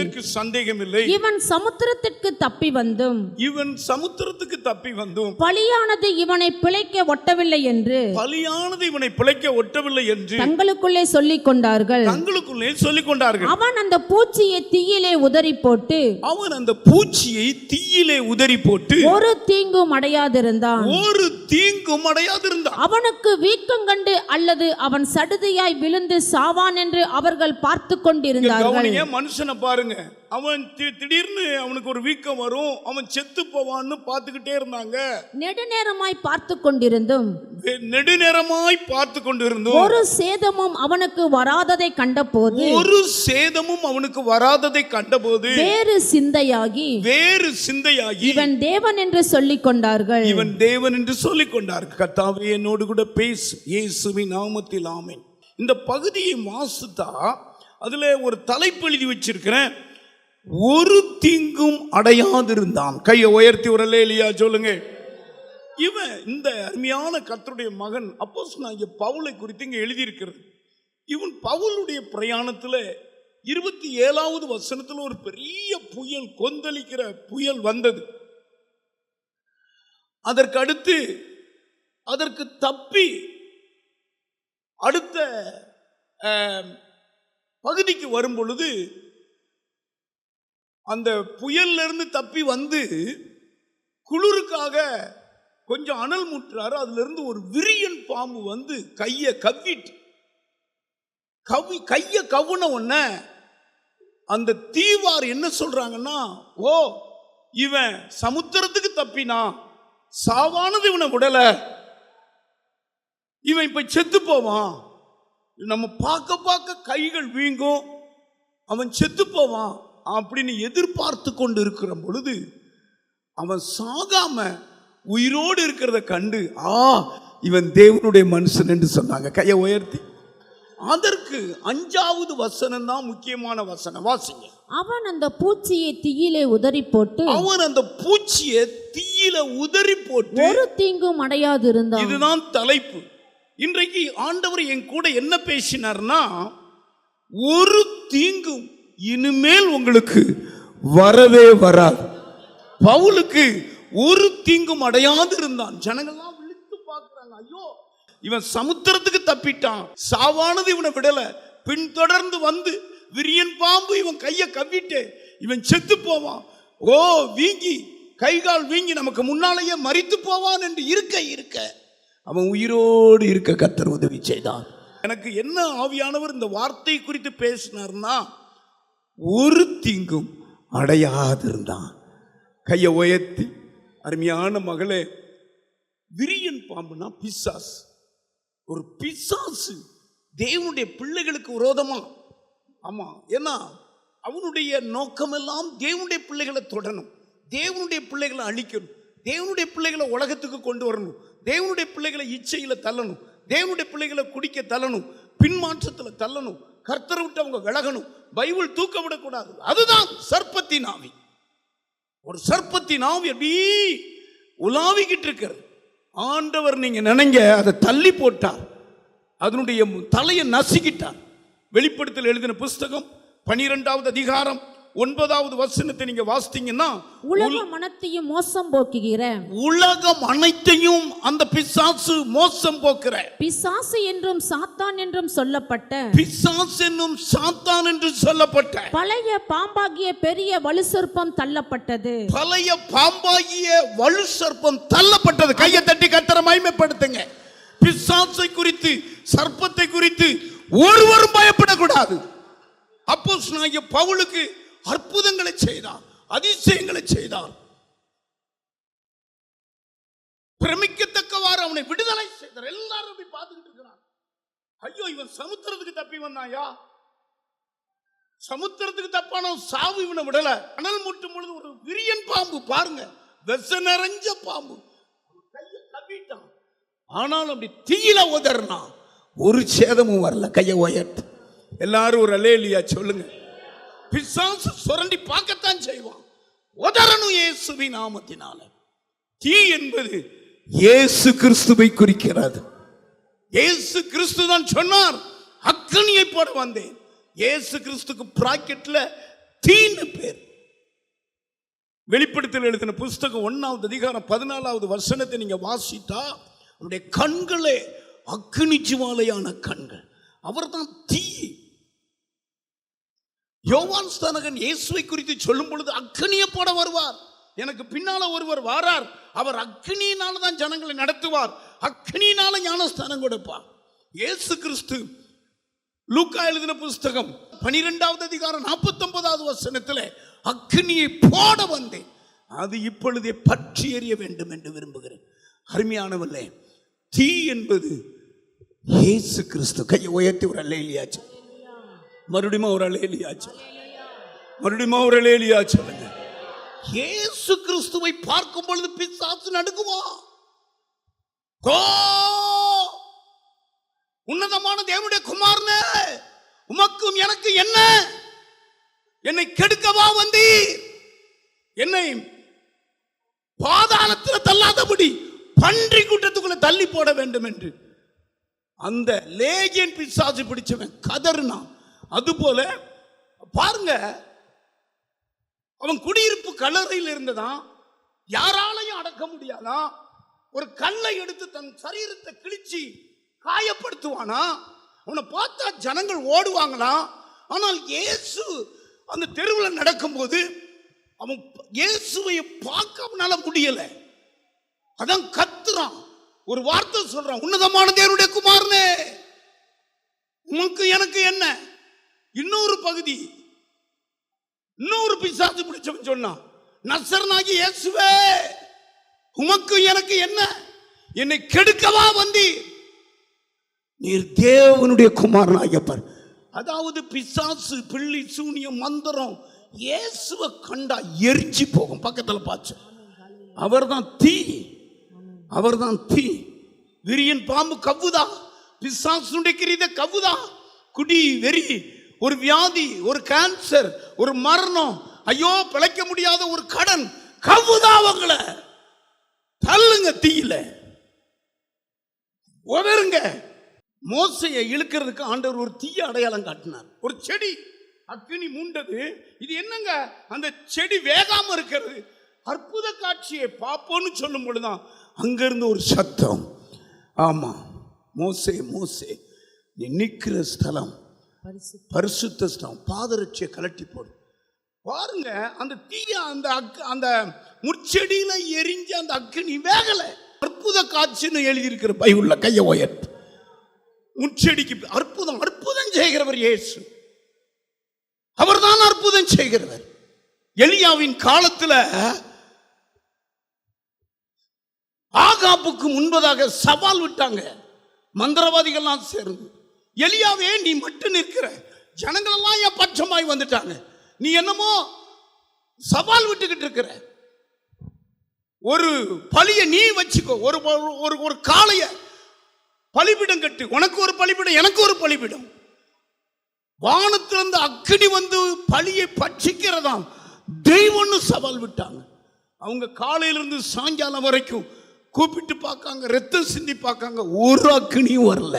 இவன் சமுத்திரத்திற்கு தப்பி வந்தும் பலியானது இவனை பிழைக்க ஒட்டவில்லை என்று தங்களுக்குள்ளே சொல்லிக் கொண்டார்கள். அவன் அந்த பூச்சியை தீயிலே உதறி போட்டு ஒரு தீங்கும் அடையாதிருந்தான். அவனுக்கு வீக்கம் கண்டு அல்லது அவன் சடுதியாய் விழுந்து சாவான் என்று அவர்கள் பார்த்து கொண்டிருந்தார்கள். மனுஷனை பாருங்க, அவன் திடீர்னு அவனுக்கு ஒரு வீக்கம் வரும், அவன் செத்து போவான்னு பார்த்துக்கிட்டே இருந்தாங்க. நெடுநேரமாய் பார்த்து கொண்டிருந்தும் ஒரு சேதமும் அவனுக்கு வராததை கண்டபோது வேறு சிந்தையாகி இவன் தேவன் என்று சொல்லிக் கொண்டார்கள். கர்த்தாவே என்னோடு கூட பேசு, இயேசுவின் நாமத்தில் ஆமென். இந்த பகுதியை வாசித்தா அதுல ஒரு தலைப்பு எழுதி வச்சிருக்கிறேன், ஒரு தீங்கும் அடையாதிருந்தான். கையை உயர்த்தி ஒரு அல்லேலூயா சொல்லுங்க. இவன் இந்த அருமையான கர்த்தருடைய மகன் அப்போஸ்தலனாகிய பவுலை குறித்து இங்க எழுதியிருக்கிறது. இவன் பவுலுடைய பிரயாணத்துல 27வது வசனத்துல ஒரு பெரிய புயல், கொந்தளிக்கிற புயல் வந்தது. அதற்கு தப்பி அடுத்த பகுதிக்கு வரும் பொழுது அந்த புயல்ல இருந்து தப்பி வந்து குளிருக்காக கொஞ்சம் அனல் முட்டுறாரு. அதுல இருந்து ஒரு விரியன் பாம்பு வந்து கைய கவ்வுன உடனே அந்த தீவார் என்ன சொல்றாங்கன்னா, ஓ இவன் சமுத்திரத்துக்கு தப்பினா, சாவானது இவனை விடல, இவன் இப்ப செத்து போவான், நம்ம பார்க்க கைகள் வீங்கும், அவன் செத்து போவான் அப்படின்னு எதிர்பார்த்து கொண்டு இருக்கிற பொழுது அவன் சாகாம உயிரோடு இருக்கிறத கண்டு, இவன் தேவனுடைய மனுஷன் என்று சொன்னாங்க. கையை உயர்த்தி. அதற்கு 5வது வசனம் தான் முக்கியமான வசனம், வாசிங்க. அவன் அந்த பூச்சியை தீயிலே உதறி போட்டு ஒரு தீங்கும் அடையாதிருந்தான். இதுதான் தலைப்பு. இன்றைக்கு ஆண்டவர் என் கூட என்ன பேசினார்னா, ஒரு தீங்கும் இனிமேல் உங்களுக்கு வரவே வராது. பவுலுக்கு ஒரு தீங்கும் அடையாது இருந்தான். ஜனங்கள்லாம் விழித்து பார்க்கிறாங்க, ஐயோ இவன் சமுத்திரத்துக்கு தப்பிட்டான், சாவானது இவனை விடல, பின்தொடர்ந்து வந்து விரியன் பாம்பு இவன் கையை கவ்விட்டு இவன் செத்து போவான், வீங்கி கைகால் வீங்கி நமக்கு முன்னாலேயே மரித்து போவான் என்று இருக்க அவன் உயிரோடு இருக்க கர்த்தர் உதவி செய்தான். எனக்கு என்ன ஆவியானவர் இந்த வார்த்தை குறித்து பேசினார்னா, ஒரு தீங்கும் அடையாதிருந்தான். கையை உயர்த்தி. அருமையான மகளே, விரியன் பாம்புனா பிசாசு. ஒரு பிசாசு தேவனுடைய பிள்ளைகளுக்கு விரோதமா, ஆமா, ஏன்னா அவனுடைய நோக்கமெல்லாம் தேவனுடைய பிள்ளைகளை தொடணும், தேவனுடைய பிள்ளைகளை அழிக்கணும், தேவனுடைய பிள்ளைகளை உலகத்துக்கு கொண்டு வரணும், தேவனுடைய பிள்ளைகளை இச்சையில தள்ளணும், தேவனுடைய பிள்ளைகளை குடிக்க தள்ளணும், பின்மாற்றத்தில் தள்ளணும், கர்த்தரை விட்டு அவங்க விலகணும். பைபிள் தூக்க விடக்கூடாது. அதுதான் சர்ப்பத்தின் ஆவி. ஒரு சர்ப்பத்தின் ஆவி அப்படி உலாவிக்கிட்டு இருக்கிறது. ஆண்டவர் நீங்க நினைங்க அதை தள்ளி போட்டார், அதனுடைய தலையை நசுக்கிட்டார். வெளிப்படுத்தல் எழுதின புஸ்தகம் 12வது அதிகாரம் 9வது வசனத்தை நீங்க வாசித்தீங்கன்னா, உலகம் அனைத்தையும் மோசம் போக்குகிற, உலகம் அனைத்தையும் அந்த பிசாசு மோசம் போக்குற, பிசாசு என்றும் சாத்தான் என்றும் சொல்லப்பட்ட, பிசாசு என்னும் சாத்தான் என்று சொல்லப்பட்ட பழைய பாம்பாகிய பெரிய வலு சர்ப்பம் தள்ளப்பட்டது. பழைய பாம்பாகிய வலு சர்ப்பம் தள்ளப்பட்டது. கையை தட்டி கர்த்தரை மகிமைப்படுத்துங்க. பிசாசை குறித்து, சர்ப்பத்தை குறித்து ஒருவரும் பயப்படக்கூடாது. அப்போஸ்தலனாகிய பவுலுக்கு அற்புதங்களை செய்தார், அதிசயங்களை செய்தார். பிரமிக்கத்தக்கவாறு அவனை விடுதலை செய்தார். எல்லாரும் போய் பார்த்துக்கிட்டு இருக்கிறான். ஐயோ, இவன் சமுத்திரத்துக்கு தப்பி வந்தாயா? சமுத்திரத்துக்கு தப்பான சாவு இவனை விடல. அனல் முட்டும் பொழுது ஒரு விரியன் பாம்பு, பாருங்க, விஷ நிறைஞ்ச பாம்பு, கையை கவ்விட்டான். ஆனால் அப்படி தீயில உதறினா ஒரு சேதமும் வரல. கையை உயர்த்து எல்லாரும் ஒரு அல்லேலூயா சொல்லுங்க. பிசாசு சுரண்டி பார்க்கத்தான் செய்வான், உதறணும் இயேசுவின் நாமத்தினால. தீ என்பது இயேசு கிறிஸ்துவை குறிக்கிறது. இயேசு கிறிஸ்து தான் சொன்னார், அக்கினியை போட வந்தேன். இயேசு கிறிஸ்துக்கு பிராக்கெட்ல தீன்னு பேர். வெளிப்படுத்தல் எழுதின புஸ்தகம் 1வது அதிகாரம் 14வது வசனத்தை நீங்க வாசித்தா, அவருடைய கண்களே அக்கினி ஜுவாலையான கண்கள். அவர்தான் தீ. யோவான் ஸ்நானகன் இயேசுவை குறித்து சொல்லும் பொழுது அக்கினியை போட வருவார், எனக்கு பின்னால ஒருவர் வாரார், அவர் அக்கினியினால தான் ஜனங்களை நடத்துவார், அக்கினியினால ஞானஸ்தானம் கொடுப்பார். இயேசு கிறிஸ்து லூக்கா எழுதின புஸ்தகம் 12வது அதிகாரம் 49வது வசனத்தில் அக்கினியை போட வந்தேன், அது இப்பொழுதே பற்றி எறிய வேண்டும் என்று விரும்புகிறேன். அருமையானவர்களே, தீ என்பது இயேசு கிறிஸ்து. கையை உயர்த்தி ஒரு அல்லேலூயா, மறுபடியும் ஒரு அல்லேலூயா, மறுபடியும் ஒரு அல்லேலூயா சொல்லுங்க. இயேசு கிறிஸ்துவை பார்க்கும் பொழுது பிசாசு நடுங்குவா. உன்னதமான தேவனுடைய குமாரனே, உமக்கும் எனக்கு என்ன? என்னை கெடுக்கவா வந்தீர்? என்னை பாதாளத்தில் தள்ளாதபடி பன்றி கூட்டத்துக்குள்ள தள்ளி போட வேண்டும் என்று அந்த லேகியன் பிசாசு பிடிச்சவன் கதறினான். அதுபோல பாருங்க, அவன் குடியிருப்பு கல்லறையில் இருந்ததான், யாராலையும் அடக்க முடியாதான். ஒரு கல்லை எடுத்து தன் சரீரத்தை கிழிச்சு காயப்படுத்துவானா. அவனை பார்த்தா ஜனங்கள் ஓடுவாங்களா. ஆனால் இயேசு அந்த தெருவில் நடக்கும்போது அவன் இயேசுவை பார்க்க அவனால முடியல. அதான் கத்துறான், ஒரு வார்த்தை சொல்றான், உன்னதமான தேவனுடைய குமாரனே, உனக்கு எனக்கு என்ன? இன்னொரு பகுதி, இன்னொரு பிசாசு பிடிச்சவன் சொன்னான், நசரனாகிய இயேசுவே, உமக்கு எனக்கு என்ன? என்னை கெடுக்கவா வந்தீர்? நீர் தேவனுடைய குமாரனாகியவர். அதாவது பிசாசு, பிள்ளி, சூனியம், மந்திரம் இயேசுவை கண்டா எரிஞ்சு போகும். பக்கத்தில் பார்த்து, அவர்தான் தீ, அவர்தான் தீ. விரியன் பாம்பு கவ்வுதா, பிசாசுடைய கிரீட கவ்வுதா. குடி, வெறி, ஒரு வியாதி, ஒரு கேன்சர், ஒரு மரணம், ஐயோ பிழைக்க முடியாத ஒரு கடன் கவ்வுதா. அவங்கள தள்ளுங்க தீயில, உதருங்க. மோசையை இழுக்கிறதுக்கு ஆண்டவர் ஒரு தீய அடையாளம் காட்டினார். ஒரு செடி அக்கினி மூண்டது. இது என்னங்க? அந்த செடி வேகாம இருக்கிறது. அற்புத காட்சியை பார்ப்போம்னு சொல்லும் பொழுதுதான் அங்கிருந்து ஒரு சத்தம், ஆமா மோசே, மோசே, நீ நிற்கிற ஸ்தலம் பரிசுத்த ஸ்தலம், பாதரட்சியை கலட்டி போடு. பாருங்க, அந்த தீய அந்த முச்செடியில எரிஞ்ச அந்த அக்கினி வேகல. அற்புத காட்சின்னு எழுதியிருக்கிற பைபிள்ல. கையை உயர்த்து. முச்செடிக்கு அற்புதம், அற்புதம் செய்கிறவர் இயேசு. அவர்தான் அற்புதம் செய்கிறவர். எலியாவின் காலத்துல ஆகாபுக்கு முன்பதாக சவால் விட்டாங்க மந்திரவாதிகள்லாம் சேர்ந்து. எலியாவே, நீ மட்டும் நிற்கிற, ஜனங்கள் எல்லாம் என் பட்சமாய் வந்துட்டாங்க, நீ என்னமோ சவால் விட்டுக்கிட்டு இருக்கிற, ஒரு பலியை நீ வச்சுக்கோ, ஒரு காளைய பலிபிடம் கட்டு, உனக்கு ஒரு பலிபிடம், எனக்கு ஒரு பலிபிடம். வானத்திலிருந்து அக்கினி வந்து பழியை பட்சிக்கிறதாம் தெய்வம்னு சவால் விட்டாங்க. அவங்க காலையிலிருந்து சாயங்காலம் வரைக்கும் கூப்பிட்டு பார்க்காங்க, ரத்தம் சிந்தி பார்க்காங்க, ஒரு அக்கினியும் வரல.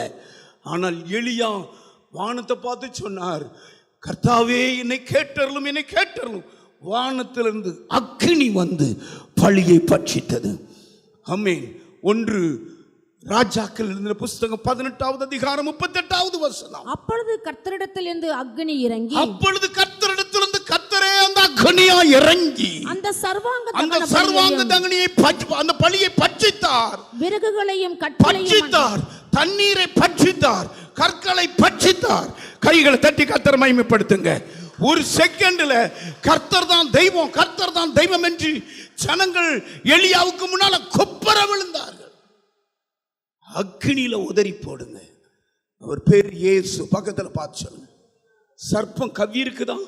ஆனால் எலியா வானத்தை பார்த்து சொன்னார், கர்த்தாவே என்னை கேட்டருளும், என்னை கேட்டருளும். வானத்திலிருந்து அக்கினி வந்து பழியை பட்சித்தது. ஆமென். 1 ராஜாக்கள் எழுதின புஸ்தகம் 18வது அதிகாரம் 38வது வசனம். அப்பொழுது கர்த்தரிடத்திலிருந்து அக்கினி இறங்கி, அப்பொழுது கர்த்தரிடத்திலிருந்து கர்த்தரே அந்த அக்கினியா இறங்கி அந்த சர்வாங்க தகனியை அந்த பழியை பட்சித்தார். விறகுகளையும் பட்சித்தார், தண்ணீரை பட்சித்தார், கற்களை பட்சித்தார். கைகளை தட்டி கர்த்தரை மகிமைப்படுத்துங்க. ஒரு செகண்ட்ல கர்த்தர் தான் தெய்வம், கர்த்தர் தான் தெய்வம் என்று ஜனங்கள் எலியாவுக்கு முன்னால கொப்பர விழுந்தார்கள். அக்கினியில உதறி போடுங்க. அவர் பேர் இயேசு. பக்கத்துல பார்த்து சொல்லுங்க. சர்ப்பம் கவி இருக்குதான்,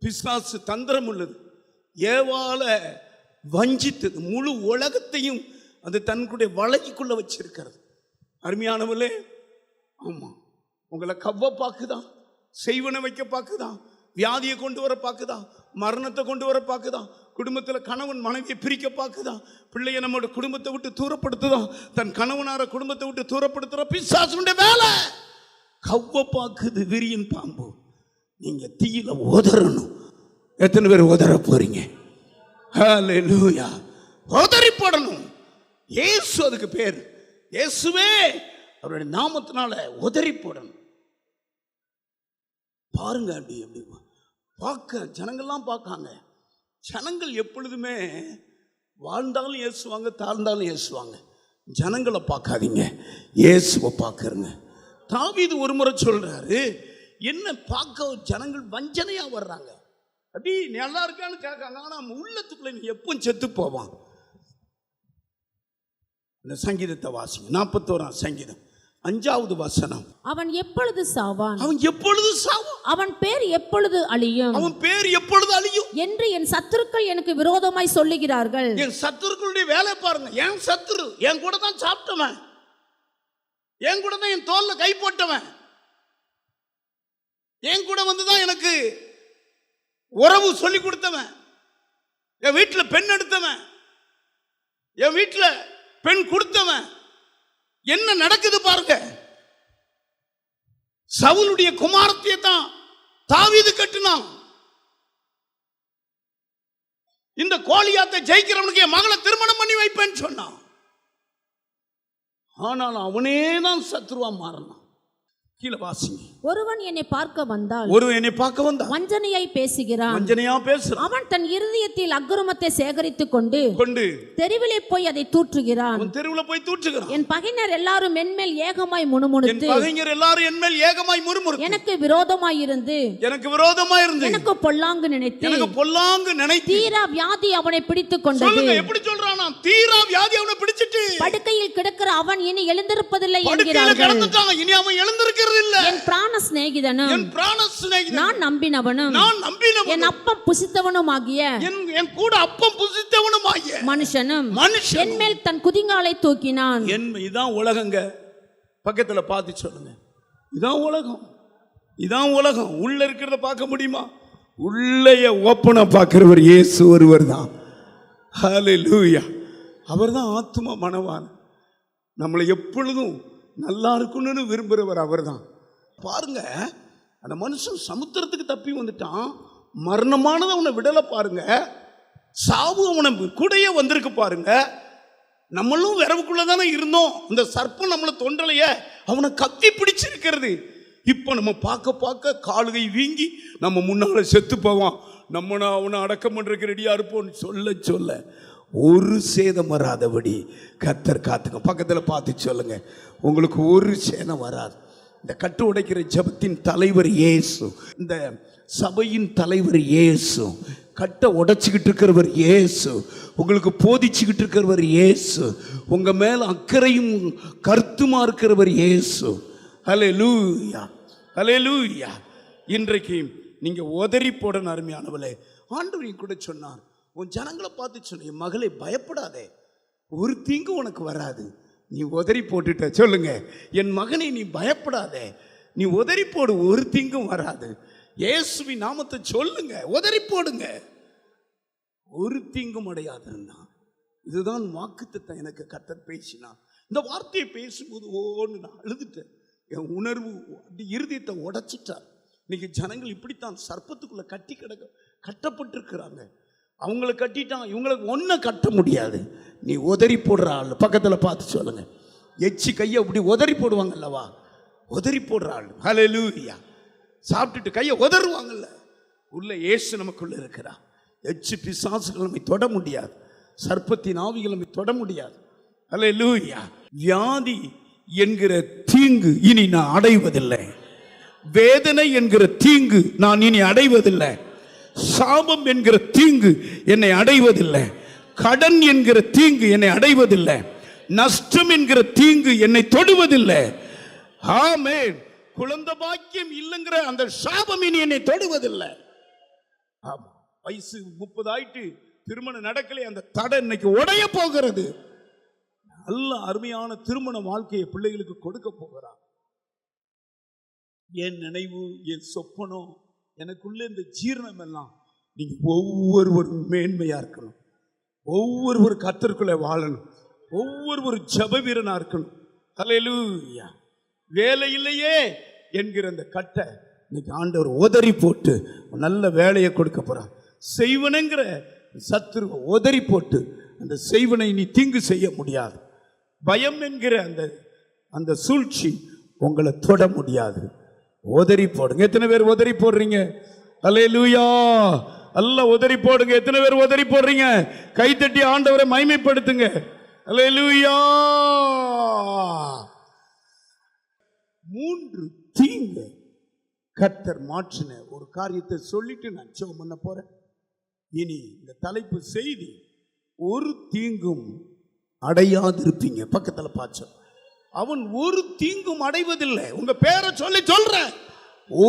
பிசாசு தந்திரம் உள்ளது, ஏவால வஞ்சித்தது, முழு உலகத்தையும் அது தன்னுடைய வலைக்குள்ள வச்சிருக்கிறது. அருமையானவர்களே, ஆமா, உங்களை கவ்வ பாக்குதான், செய்வனை வைக்க பாக்குதான், வியாதியை கொண்டு வர பாக்குதான், மரணத்தை கொண்டு வர பாக்குதான், குடும்பத்தில் கணவன் மனைவியை பிரிக்க பாக்குதான், பிள்ளைய நம்மளோட குடும்பத்தை விட்டு தூரப்படுத்துதான், தன் கணவனார குடும்பத்தை விட்டு தூரப்படுத்துற பிசாசுடைய வேலை. கவ்வ பாக்குது விரியன் பாம்பு. நீங்க தீயில உதறணும். எத்தனை பேர் உதற போறீங்க? ஹல்லேலூயா. உதறி போடணும். இயேசு அதுக்கு பேர். இயேசுவே அவருடைய நாமத்தினால உதறி போடணும். பாருங்க, அப்படி அப்படி பார்க்க ஜனங்கள்லாம் பார்க்காங்க. ஜனங்கள் எப்பொழுதுமே வாழ்ந்தாலும் ஏசுவாங்க, தாழ்ந்தாலும் ஏசுவாங்க. ஜனங்களை பார்க்காதீங்க, இயேசுவை பார்க்கறங்க. தாவீது ஒரு முறை சொல்றாரு, என்ன பார்க்க ஜனங்கள் வஞ்சனையா வர்றாங்க, அப்படி நல்லா இருக்கான்னு கேட்காங்க, ஆனா உள்ளத்துக்குள்ள நீ எப்பவும் செத்து போவான். இந்த சங்கீதத்தை வாசிங்க. 41ஆம் சங்கீதம் 5வது வசனம். அவன் எப்பொழுது சாவான், அவன் எப்பொழுது சாவான், அவன் பேர் எப்பொழுது அழியும், அவன் பேர் எப்பொழுது அழியும் என்று என் சத்துருக்கள் எனக்கு விரோதமாய் சொல்லுகிறார்கள். என் சத்துருக்களுடைய வேலை பாருங்க. என் சத்துரு என் கூட தான் சாப்பிட்டவன், என் கூட தான் என் தோல்ல கை போட்டவன், என் கூட வந்துதான் எனக்கு உறவு சொல்லி கொடுத்தவன், என் வீட்டில் பெண் எடுத்தவன், என் வீட்டில் பெண் கொடுத்தவன். என்ன நடக்குது பாருங்க. சவுலுடைய குமாரத்தியை தான் தாவீது கட்டினான். இந்த கோலியாத்தை ஜெயிக்கிறவனுக்கு என் மகளை திருமணம் பண்ணி வைப்பேன்னு சொன்னான். ஆனால் அவனே தான் சத்ருவா மாறினான். கீழே வாசிங்க. ஒருவன் என்னை பார்க்க வந்தால், ஒருவன் என்னை பார்க்க வந்தான், வஞ்சனையாய் பேசுகிறான், வஞ்சனையா பேசுறான். அவன் தன் இருதயத்தில் அக்கிரமத்தை சேகரித்துக் கொண்டு தெருவிலே போய் அதை தூற்றுகிறான். அவன் தெருவுல போய் தூற்றுகிறான். என் பகைஞர் எல்லாரும் மென்மேல் ஏகமாய் முணுமுணுத்து, பகைஞர் எல்லாரும் என்மேல் ஏகமாய் முறுமுறுத்து, எனக்கு விரோதமாய் இருந்து, எனக்கு பொல்லாங்கு நினைத்து, தீரா வியாதி அவனை பிடித்துக் கொண்டது. எப்படி சொல்றானா? தீரா வியாதி அவனை பிடிச்சிட்டு படுக்கையில் கிடக்கிற அவன் இனி எழுந்திருப்பதில்லை என்கிறார்கள். இனி அவன் எழுந்திருக்கிறது இல்ல. என் பிராண சிநேகிதனும், நான் நம்பினவனும், என் அப்பம் புசித்தவனுமாகிய, என் கூட அப்பம் புசித்தவனுமாகிய மனுஷனும் என் மேல் தன் குதிங்காலை தூக்கினான். இதான் உலகங்க. பக்கத்துல பார்த்து சொல்லுங்க. இதான் உலகம், இதான் உலகம். உள்ள இருக்கிறத பார்க்க முடியுமா? உள்ளைய ஓப்பனா பார்க்கிறவர் இயேசு ஒருவர் தான். ஹல்லேலூயா. அவர்தான் ஆத்தும மனவான். நம்மளை எப்பொழுதும் நல்லா இருக்கணும்னு விரும்புகிறவர் அவர் தான். பாருங்க, அந்த மனுஷன் சமுத்திரத்துக்கு தப்பி வந்துட்டான். மரணமானது அவனை விடலை பாருங்க. சாவு அவனை கூடயே வந்திருக்கு பாருங்க. நம்மளும் விரவுக்குள்ள தானே இருந்தோம். இந்த சர்ப்பம் நம்மளை தொண்டலைய அவனை கத்தி பிடிச்சிருக்கிறது. இப்போ நம்ம பார்க்க பார்க்க காலுகை வீங்கி நம்ம முன்னால செத்து போவான். நம்ம அவனை அடக்கம் பண்றதுக்கு ரெடியா இருப்போம்னு சொல்ல சொல்ல ஒரு சேதம் வராதபடி கர்த்தர் காத்துங்க. பக்கத்தில் பார்த்து சொல்லுங்க, உங்களுக்கு ஒரு சேதம் வராது. இந்த கட்டு உடைக்கிற ஜபத்தின் தலைவர் இயேசு, இந்த சபையின் தலைவர் இயேசு, கட்டை உடைச்சிக்கிட்டு இருக்கிறவர் இயேசு, உங்களுக்கு போதிச்சுக்கிட்டு இருக்கிறவர் இயேசு, உங்க மேல அக்கறையும் கருத்துமா இருக்கிறவர் இயேசு. ஹல்லேலூயா, ஹல்லேலூயா. இன்றைக்கு நீங்க உதறி போடணும். அருமையானவளே, ஆண்டவர் கூட சொன்னார், உன் ஜனங்களை பார்த்து சொன்ன, என் மகளே பயப்படாதே, ஒரு தீங்கு உனக்கு வராது. நீ உதறி போட்டுட்ட. சொல்லுங்க, என் மகனை நீ பயப்படாதே, நீ உதறி போடு, ஒரு தீங்கும் வராது. இயேசுவின் நாமத்தை சொல்லுங்க, உதறி போடுங்க, ஒரு தீங்கும் அடையாதுன்னா. இதுதான் வாக்குத்தத்தம். எனக்கு கர்த்தர் பேசினா இந்த வார்த்தையை பேசும்போது ஓன்னு நான் அழுதுட்டேன். என் உணர்வு இருதயத்தை உடைச்சிட்டார். இன்னைக்கு ஜனங்கள் இப்படித்தான் சர்ப்பத்துக்குள்ள கட்டப்பட்டிருக்கிறாங்க. அவங்கள கட்டிட்டான், இவங்களுக்கு ஒன்றும் கட்ட முடியாது. நீ உதறி போடுற ஆள் பக்கத்தில் பார்த்து சொல்லுங்க. எச்சி கையை அப்படி உதறி போடுவாங்கல்லவா, உதறி போடுற ஆள். ஹல்லேலூயா. சாப்பிட்டுட்டு கையை உதறுவாங்கல்ல, உள்ள இயேசு நமக்குள்ள இருக்கிறா. எச்சி பிசாசுகள் நம்மை தொட முடியாது, சர்ப்பத்தின் ஆவிகள் நம்மை தொட முடியாது. ஹல்லேலூயா. வியாதி என்கிற தீங்கு இனி நான் அடைவதில்லை. வேதனை என்கிற தீங்கு நான் இனி அடைவதில்லை. சாபம் என்கிற தீங்கு என்னை அடைவதில்லை. கடன் என்கிற தீங்கு என்னை அடைவதில்லை. நஷ்டம் என்கிற தீங்கு என்னை தொடுவதில்லை. ஆமென். குழந்தை பாக்கியம் இல்லைங்கிற அந்த சாபம் இனி என்னை தொடுவதில்லை. ஆமா, வயசு 30 ஆயிட்டு திருமணம் நடக்கலை, அந்த தடை இன்னைக்கு உடைய போகிறது. நல்ல அருமையான திருமண வாழ்க்கையை பிள்ளைகளுக்கு கொடுக்க போகிறார். என் நினைவு, என் சொப்பனம், எனக்குள்ள இந்த ஜீரணம் எல்லாம் நீங்க ஒவ்வொருவரும் மேன்மையா இருக்கணும், ஒவ்வொருவரும் கர்த்தருக்குள்ள வாழணும், ஒவ்வொருவரும் ஜெப வீரனா இருக்கணும். ஹல்லேலூயா. வேலை இல்லையே என்கிற அந்த கட்டை இன்னைக்கு ஆண்டவர் உதறி போட்டு நல்ல வேலையை கொடுக்க போறார். செய்வனுங்கிற சத்துருவை உதறி போட்டு அந்த செய்வனை நீ தீங்கு செய்ய முடியாது. பயம் என்கிற அந்த சூழ்ச்சி உங்களை தொட முடியாது. உதறி போடுங்க. எத்தனை பேர் உதறி போடுறீங்க? ஹல்லேலூயா. எல்லாம் உதறி போடுங்க. எத்தனை பேர் உதறி போடுறீங்க? கைத்தட்டி ஆண்டவரை மகிமைப்படுத்துங்க. ஹல்லேலூயா. 3 தீங்கு கர்த்தர் மாற்றின ஒரு காரியத்தை சொல்லிட்டு நான் ஜெபம் பண்ண போறேன். இனி இந்த தலைப்பு செய்தி, ஒரு தீங்கும் அடையாதிருப்பீங்க. பக்கத்துல பாச்ச, அவன் ஒரு தீங்கும் அடைவதில்லை. உங்க பேரை சொல்லி சொல்றேன்,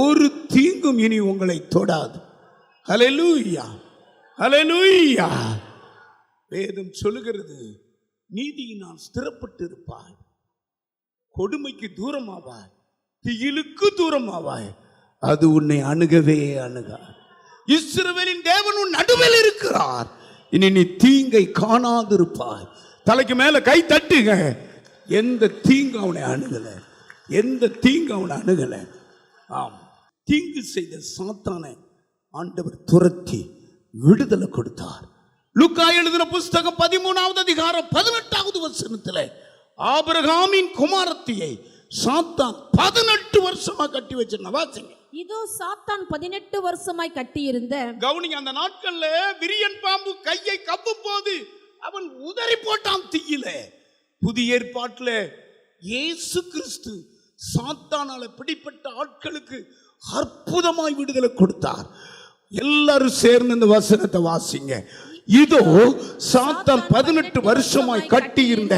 ஒரு தீங்கும் இனி உங்களை தொடாது. ஹல்லேலூயா, ஹல்லேலூயா. வேதம் சொல்லுகிறது, நீதியினால் ஸ்திரப்பட்டு இருப்பாய், கொடுமைக்கு தூரமாவாய், திகிலுக்கு தூரமாவாய், அது உன்னை அணுகவே அணுகா. இஸ்ரவேலின் தேவன் உன் நடுவில் இருக்கிறார், இனி நீ தீங்கை காணாதிருப்பாய். தலைக்கு மேல கை தட்டுங்க. எந்த தீங்கு அவனை அணுகல, எந்த தீங்கு அவனை அணுகல. ஆம், தீங்கு செய்த சாத்தானை ஆண்டவர் துரத்தி விடுதலை கொடுத்தார். லூக்கா எழுதின புஸ்தகம் 13வது அதிகாரம் 18வது வசனத்தில் ஆபிரகாமின் குமாரத்தியை சாத்தான் 18 வருஷமா கட்டி வச்சிருந்த வாசிங்க. இதோ சாத்தான் 18 வருஷமாய் கட்டியிருந்த, கவுனிங்க, அந்த நாட்கள்ல விரியன் பாம்பு கையை கவ்வும் போது அவன் உதறி போட்டான் தீயில. புதிய ஏற்பாட்டுல இயேசு கிறிஸ்து சாத்தானால பிடிப்பட்ட ஆட்களுக்கு அற்புதமாய் விடுதலை கொடுத்தார். எல்லாரும் சேர்ந்து இந்த வசனத்தை வாசிங்க. இதோ சாத்தான் 18 வருஷமாய் கட்டி இருந்த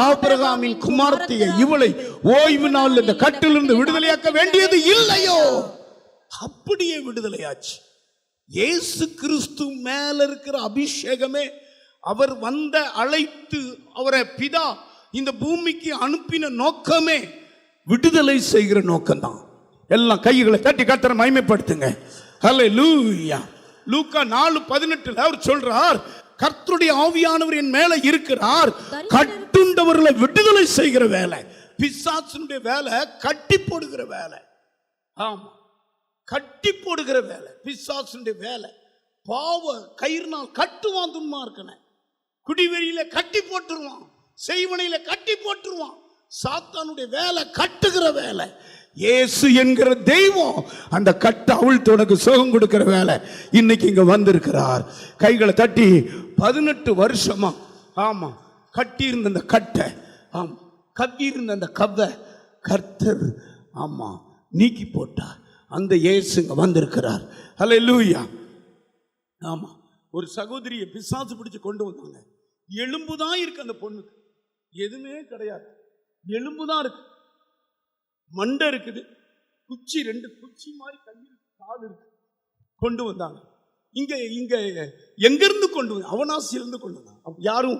ஆபிரகாமின் குமாரத்தியை, இவளை ஓய்வு நாள் இந்த கட்டிலிருந்து விடுதலையாக்க வேண்டியது இல்லையோ? அப்படியே விடுதலையாச்சு. இயேசு கிறிஸ்து மேல இருக்கிற அபிஷேகமே, அவர் வந்த அழைத்து அவரை பிதா இந்த பூமிக்கு அனுப்பின நோக்கமே விடுதலை செய்கிற நோக்கம்தான். எல்லாம் கைகளை தட்டி கர்த்தரை மகிமைப்படுத்துங்க. ஹல்லேலூயா. லூக்கா 4:18 அவர் சொல்றார், கர்த்தருடைய ஆவியானவர் என் மேல இருக்கிறார், கட்டுண்டவர்களை விடுதலை செய்கிற வேலை. பிசாசுடைய வேலை கட்டி போடுகிற வேலை. ஆமா, கட்டி போடுகிற வேலை பிசாசுடைய வேலை. பாவ கயிறுனால் கட்டுவான் துன்மார்க்கனை, குடிவெறியில கட்டி போட்டுருவான், செய்வனையில கட்டி போட்டுருவான். சாத்தானுடைய வேலை கட்டுகிற வேலை. இயேசு என்கிற தெய்வம் அந்த கட்டை அவிழ்த்து உனக்கு சுகம் கொடுக்கிற வேலை இன்னைக்கு இங்க வந்திருக்கிறார். கைகளை தட்டி 18 வருஷமா ஆமா கட்டி இருந்த அந்த கட்டை, ஆமா கவ்வி இருந்த அந்த கவ்வை கர்த்தர் ஆமா நீக்கி போட்டார். அந்த இயேசுங்க வந்திருக்கிறார். ஹல்லேலூயா. ஆமா, ஒரு சகோதரியை பிசாசு பிடிச்சு கொண்டு வந்தாங்க. எலும்புதான் இருக்கு அந்த பொண்ணுக்கு, எதுவுமே கிடையாது, எலும்புதான் இருக்கு, மண்டை இருக்குது, குச்சி 2 குச்சி மாதிரி கையில் கால் இருக்கு. கொண்டு வந்தாங்க. இங்க இங்க எங்கிருந்து கொண்டு வந்தாங்க? அவனாசியிலிருந்து கொண்டு வந்தாங்க. யாரும்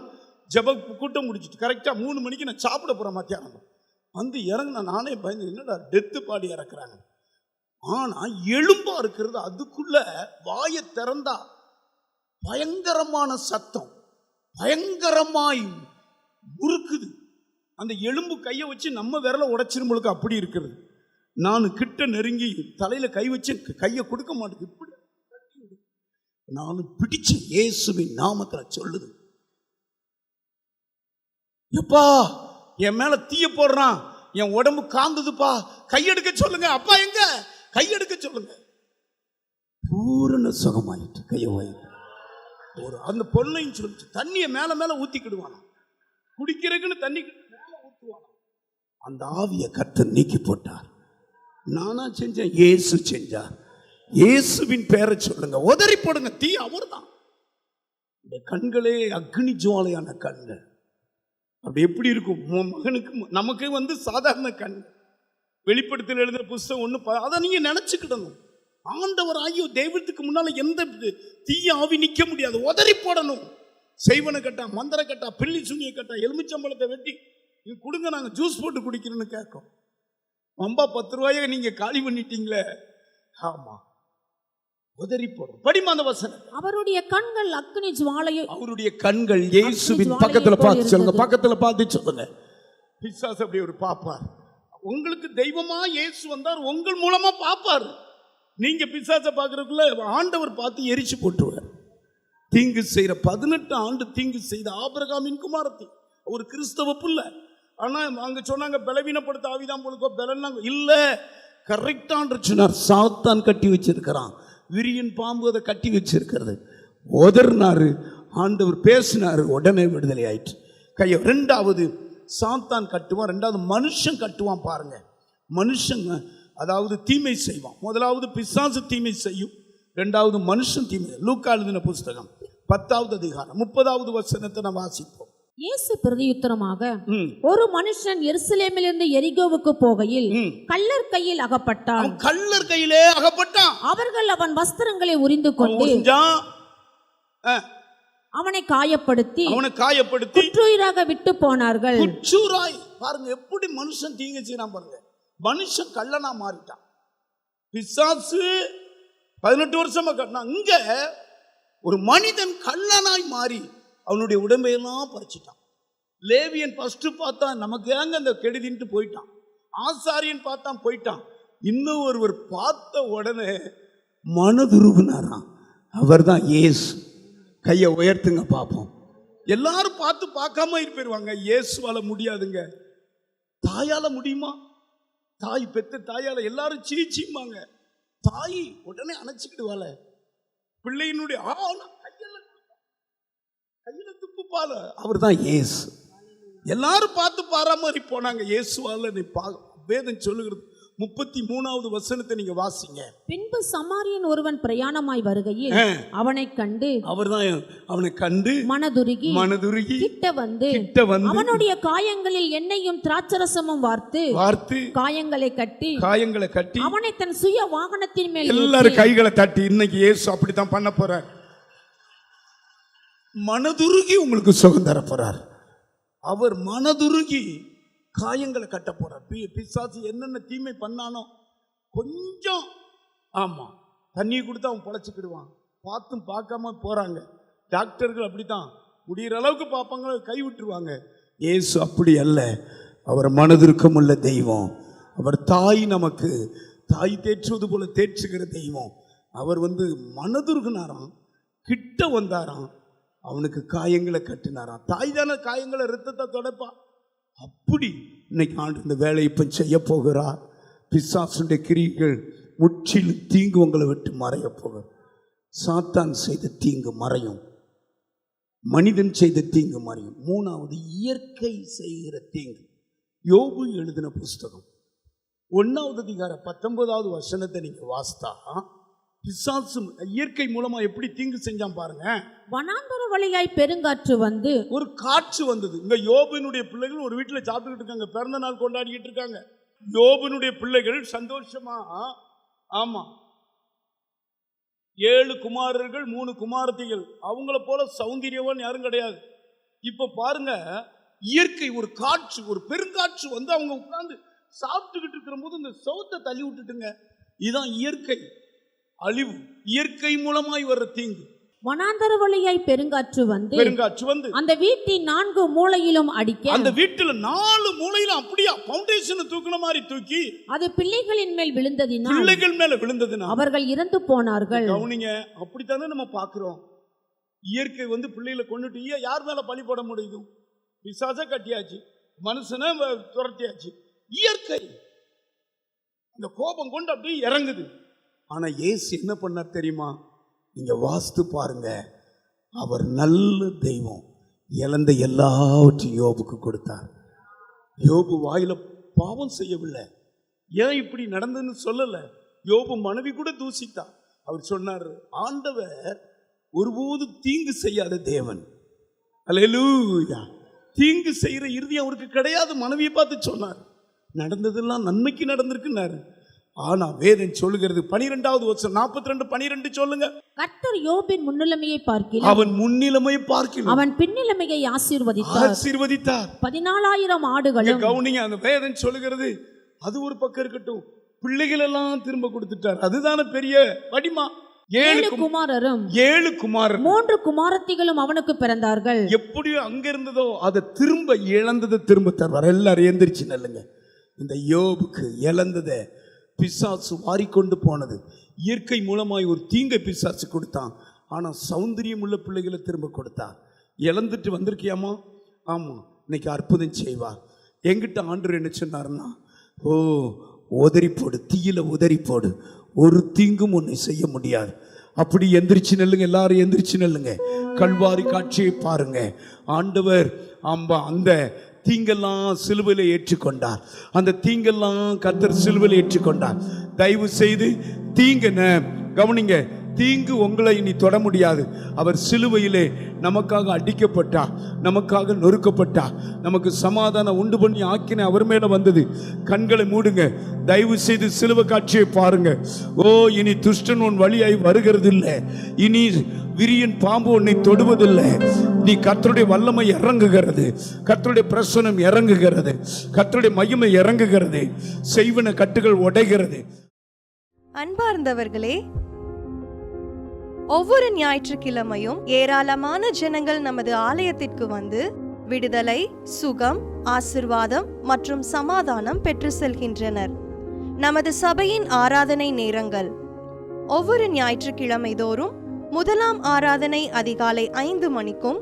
ஜெப கூட்டம் முடிச்சுட்டு கரெக்டா 3 மணிக்கு நான் சாப்பிட போறேன் மத்தியானம். வந்து இறங்கின நானே பயந்து, என்னடா டெத்து பாடி இறக்குறாங்க. ஆனா எலும்பா இருக்கிறது, அதுக்குள்ள வாயை திறந்தா பயங்கரமான சத்தம், பயங்கரமாய் முறுக்குது. அந்த எலும்பு கையை வச்சு நம்ம விரல உடைச்சிரும்பளுக்கு அப்படி இருக்கிறது. நான் கிட்ட நெருங்கி தலையில கை வச்சு, கையை கொடுக்க மாட்டேங்குது. இப்படி நான் பிடிச்ச இயேசுவின் நாமத்துல சொல்லுது, எப்பா என் மேல தீய போடுறான், என் உடம்பு காந்துதுப்பா, கையெடுக்க சொல்லுங்க. அப்பா எங்க? கையெடுக்க சொல்லுங்க. பூரண சுகமாயிட்டு கையை ஒரு அந்த பொண்ணையும் சொல்லிச்சு, தண்ணியை மேல மேல ஊத்திக்கிடுவானா, குடிக்கிறதுக்குன்னு தண்ணி மேல ஊத்துவானா. அந்த ஆவியை கர்த்தர் நீக்கி போட்டார். நானா செஞ்சேன்? இயேசு செஞ்சார். இயேசுவின் பெயரை சொல்லுங்க, உதறி போடுங்க. தீ அவர் தான். இந்த கண்களே அக்னி ஜுவாலையான கண்கள். அப்படி எப்படி இருக்கும் மகனுக்கு? நமக்கு வந்து சாதாரண கண். வெளிப்படுத்தல் எழுதுற புஸ்தகம் ஒன்று, அதை நீங்க நினைச்சுக்கிடணும். ஆண்டவர் ஆகியோ தெய்வத்துக்கு முன்னால எந்த தீய ஆவி நிற்க முடியாது. உதறி போடணும். செய்வனை கட்டா, மந்திர கட்டா, பில்லி சுனியை கட்டா, எலுமிச்சம்பழத்தை வெட்டி கொடுங்க, நாங்க ஜூஸ் போட்டு குடிக்கிறோன்னு கேட்கும். அம்பா 10 ரூபாயை நீங்க காலி பண்ணிட்டீங்களே. ஆமா, உதறி போடும். படிமா அந்த வசனம். அவருடைய கண்கள் அக்னி ஜுவாலையை, அவருடைய கண்கள் இயேசுவின் பக்கத்துல பார்த்து சொல்லுங்க, பக்கத்துல பார்த்து சொல்லுங்க. பிசாசு அப்படி ஒரு பாப்பார். உங்களுக்கு தெய்வமா இயேசு வந்தார், உங்கள் மூலமா பாப்பார். நீங்க பிசாசை பார்க்கறதுக்குள்ள ஆண்டவர் பார்த்து எரிச்சு போட்டுவார். தீங்கு செய்யற 18 ஆண்டு தீங்கு செய்த ஆபிரகாமின் குமாரத்தி, ஒரு கிறிஸ்தவ புள்ள. ஆனா அங்க சொன்னாங்க பலவீனப்படுத்த ஆவிதான் போலுக்கோ, பலன் இல்ல. கரெக்டான சொன்னார். சாத்தான் கட்டி வச்சிருக்கிறான், விரியன் பாம்பு அதை கட்டி வச்சிருக்கிறது. உதர்னாரு, ஆண்டவர் பேசினாரு, உடனே விடுதலை ஆயிற்று. கையோ. ரெண்டாவது சாத்தான் கட்டுவான், ரெண்டாவது மனுஷன் கட்டுவான். பாருங்க, மனுஷங்க அதாவது தீமை செய்வான். முதலாவது பிசாசு தீமை செய்யும், ரெண்டாவது மனுஷன் தீமை. லூக்கா எழுதின புஸ்தகம் 10வது அதிகாரம் 30வது வசனத்தை நாம் வாசிப்போம். இயேசு பிரதியுத்தரமாக, ஒரு மனுஷன் எருசலேமிலிருந்து எரிகோவுக்கு போகையில் கள்ளர் கையில் அகப்பட்டான். கள்ளர் கையிலே அகப்பட்டான். அவர்கள் அவன் வஸ்திரங்களை உரிந்து கொண்டு அவனை காயப்படுத்தி குற்றுயிராக விட்டு போனார்கள். குற்றூராய். பாருங்க எப்படி மனுஷன் தீங்கு செய்யறான் பாருங்க. மனுஷன் கள்ளனா மாறிட்டான். பிசாசு 18 வருஷமா கட்டினான். இங்க ஒரு மனிதன் கள்ளனாய் மாறி அவனுடைய உடம்பையெல்லாம் பறிச்சிட்டான். லேவியன் ஃபர்ஸ்ட் பார்த்தா நமக்கு ஏங்க அந்த கெடுதின்ட்டு போயிட்டான். ஆசாரியன் பார்த்தான் போயிட்டான். இன்னும் ஒருவர் பார்த்த உடனே மனதுருகுனாராம். அவர் தான் இயேசு. கையை உயர்த்துங்க பார்ப்போம். எல்லாரும் பார்த்து பார்க்காம இருப்பாங்க. இயேசுவால முடியாதுங்க. தாயால முடியுமா? தாய் பெத்த தாயால எல்லாரும் சீச்சிம்பாங்க. தாய் உடனே அணைச்சிக்கிடுவாள பிள்ளையினுடைய கையில துப்புப்பால. அவர் தான் இயேசு. எல்லாரும் பார்த்து பாராமறி போனாங்க. இயேசுவால நீ வேதம் சொல்லுகிறது. 33வது வசனத்தை நீங்க வாசிங்க. பின்பு சமாரியன் ஒருவன் பிரயாணமாய் வருகையில் அவனை கண்டு, அவர்தான் அவனை கண்டு மனதுருகி கிட்ட வந்து அவனுடைய காயங்களில் எண்ணெயும் திராட்சரசமும் வார்த்து காயங்களை கட்டி அவனை தன் சுய வாகனத்தின் மேல் எல்லாரும் கைகளை தட்டி, இன்னைக்கு இயேசு அப்படித்தான் பண்ண போறார். மனதுருகி உங்களுக்கு சுகம் தர போறார். அவர் மனதுருகி காயங்களை கட்ட போறார். பிசாசு என்னென்ன தீமை பண்ணானோ கொஞ்சம், ஆமா, தண்ணி கொடுத்து அவன் பொழைச்சிக்கிடுவான். பார்த்தும் பார்க்காம போறாங்க. டாக்டர்கள் அப்படித்தான், முடிகிற அளவுக்கு பார்ப்பாங்க, கை விட்டுருவாங்க. இயேசு அப்படி அல்ல. அவர் மனதிற்கும் உள்ள தெய்வம். அவர் தாய், நமக்கு தாய் தேற்றுவது போல தேற்றுகிற தெய்வம். அவர் மனதுருகுனாராம், கிட்ட வந்தாராம், அவனுக்கு காயங்களை கட்டினாராம். தாய் தானே காயங்களை ரத்தத்தை தொடப்பா. அப்படி இன்னைக்கு ஆண்டு இந்த வேலையை இப்போ செய்ய போகிறார். பிசாசுடைய கிரிகள் முற்றிலும் தீங்கு உங்களை விட்டு மறைய போகிறார். சாத்தான் செய்த தீங்கு மறையும், மனிதன் செய்த தீங்கு மறையும். மூணாவது இயற்கை செய்கிற தீங்கு. யோபு எழுதின புஸ்தகம் 1வது அதிகாரம் 19வது வசனத்தை நீங்க வாசித்தா, பிசாசு இயற்கை மூலமா எப்படி தீங்கு செஞ்சான் பாருங்க. வனாந்தர வழியாய் பெருங்காற்று வந்து, ஒரு காற்று வந்தது. இங்க யோபுனுடைய பிள்ளைகள் ஒரு வீட்டுல சாப்பிட்டுக்கிட்டு இருக்காங்க, பிறந்த நாள் கொண்டாடிக்கிட்டு இருக்காங்க. யோபுனுடைய பிள்ளைகள் சந்தோஷமா, ஆமா, 7 குமாரர்கள் 3 குமாரத்திகள். அவங்கள போல சௌந்தரியவன் யாரும் கிடையாது. இப்ப பாருங்க, இயற்கை ஒரு காற்று, ஒரு பெருங்காற்று வந்து அவங்க உட்கார்ந்து சாப்பிட்டுக்கிட்டு இருக்கிற போது இந்த சவுத்தை தள்ளி விட்டுட்டுங்க. இதுதான் இயற்கை அழிவு, இயற்கை மூலமாய் வர்ற தீங்கு. வனாந்தர வழியாய் பெருங்காற்று வந்து அந்த வீட்டின் 4 மூலையிலும் அடிக்க, அந்த வீட்டுல 4 மூலையிலும் அப்படியே பவுண்டேஷனை தூக்குன மாதிரி தூக்கி அது பிள்ளைகளின் மேல் விழுந்ததினால், பிள்ளைகள் மேல விழுந்ததினால் அவர்கள் இறந்து போனார்கள். கவனிங்க, அப்படித்தானே நம்ம பார்க்கிறோம். இயற்கை வந்து பிள்ளைகளை கொண்டுட்டு யார் மேல பழி போட முடியும்? பிசாச கட்டியாச்சு, மனுஷனை துரத்தியாச்சு. இயற்கை அந்த கோபம் கொண்டு அப்படியே இறங்குது. ஆனா இயேசு என்ன பண்ணார் தெரியுமா? நீங்க வாஸ்து பாருங்க, அவர் நல்ல தெய்வம். இழந்த எல்லாவற்றையும் யோபுக்கு கொடுத்தார். யோபு வாயில பாவம் செய்யவில்லை. ஏன் இப்படி நடந்ததுன்னு சொல்லல. யோபு மனைவி கூட தூசித்தார். அவர் சொன்னார், ஆண்டவர் ஒருபோது தீங்கு செய்யாத தேவன். அல்லேலூயா. தீங்கு செய்யற இறுதி அவருக்கு கிடையாது. மனைவியை பார்த்து சொன்னார், நடந்ததெல்லாம் நன்மைக்கு நடந்திருக்குன்னாரு. ஆனா வேதம் சொல்லுகிறது 12வது வசனம் 42:12 சொல்லுங்க. கர்த்தர் யோபின் முன்னிலைமையை பார்க்கிலும், அவன் முன்னிலைமையை பார்க்கிலும் அவன் பின்னிலைமையை ஆசீர்வதித்தார். 14,000 ஆடுகளும். கவுனிங்க, அந்த வேதம் சொல்லுகிறது. அது ஒரு பக்கம் இருக்கட்டும், பிள்ளைகள் எல்லாம் திரும்ப கொடுத்துட்டார். அதுதானே பெரிய வடிமா. 7 குமாரரும் 7 குமாரர் 3 குமாரத்திகளும் அவனுக்கு பிறந்தார்கள். எப்படியோ அங்க இருந்ததோ அதை திரும்ப இழந்ததை திரும்ப தருவார். எல்லாரும் எந்திரிச்சு நல்லுங்க. இந்த யோபுக்கு இழந்ததை பிசாசு வாரிக்கொண்டு போனது. இயற்கை மூலமாய் ஒரு தீங்கை பிசாசு கொடுத்தான். ஆனா சௌந்தரியம் உள்ள பிள்ளைகளை திரும்ப கொடுத்தான். இழந்துட்டு வந்திருக்கியாமா? ஆமா, இன்னைக்கு அற்புதம் செய்வார். என்கிட்ட ஆண்டவர் என்ன சொன்னார்னா, உதறி போடு, தீயில உதறி போடு, ஒரு தீங்கும் உன்னை செய்ய முடியாது. அப்படி எந்திரிச்சு நெல்லுங்க, எல்லாரும் எந்திரிச்சு நெல்லுங்க. கல்வாரி காட்சியை பாருங்க. ஆண்டவர் அந்த தீங்கெல்லாம் சிலுவையில் ஏற்றுக்கொண்டார். அந்த தீங்கெல்லாம் கர்த்தர் சிலுவையில் ஏற்றுக்கொண்டார். தயவு செய்து தீங்க கவனிங்க, தீங்கு உங்களை இனி தொட முடியாது. அவர் சிலுவையிலே நமக்காக அடிக்கப்பட்டார், நமக்காக நொறுக்கப்பட்டார், நமக்கு சமாதானம் உண்டு பண்ணி ஆக்கின அவர் மேல வந்தது. கண்களை மூடுங்க, தயவு செய்து சிலுவை காட்சியை பாருங்க. இனி துஷ்டன் உன் வழியாய் வருகிறது இல்லை, இனி விரியன் பாம்பு உன்னை தொடுவதில்லை. நீ கர்த்தருடைய வல்லமை இறங்குகிறது, கர்த்தருடைய பிரசனம் இறங்குகிறது, கர்த்தருடைய மகிமை இறங்குகிறது, செய்வன கட்டுகள் உடைகிறது. அன்பார்ந்தவர்களே, ஒவ்வொரு ஞாயிற்றுக்கிழமையும் ஏராளமான ஜனங்கள் நமது ஆலயத்திற்கு வந்து விடுதலை, சுகம், ஆசிர்வாதம் மற்றும் சமாதானம் பெற்று செல்கின்றனர். நமது சபையின் ஆராதனை நேரங்கள்: ஒவ்வொரு ஞாயிற்றுக்கிழமை தோறும் முதலாம் ஆராதனை அதிகாலை 5 மணிக்கும்,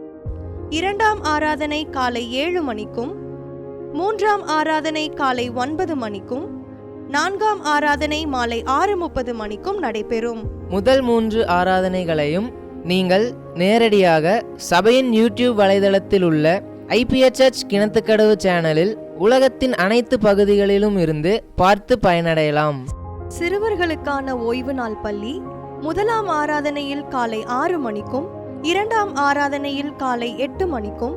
2ஆம் ஆராதனை காலை 7 மணிக்கும், 3ஆம் ஆராதனை காலை 9 மணிக்கும், 4ஆம் ஆராதனை மாலை 6:30 மணிக்கும் நடைபெறும். முதல் 3 ஆராதனைகளையும் நீங்கள் நேரடியாக சபையின் யூடியூப் வலைதளத்தில் உள்ள IPHH கிணத்துக்கடவு சேனலில் உலகத்தின் அனைத்து பகுதிகளிலும் இருந்து பார்த்து பயனடையலாம். சிறுவர்களுக்கான ஓய்வு நாள் பள்ளி முதலாம் ஆராதனையில் காலை 6 மணிக்கும், 2ஆம் ஆராதனையில் காலை 8 மணிக்கும்,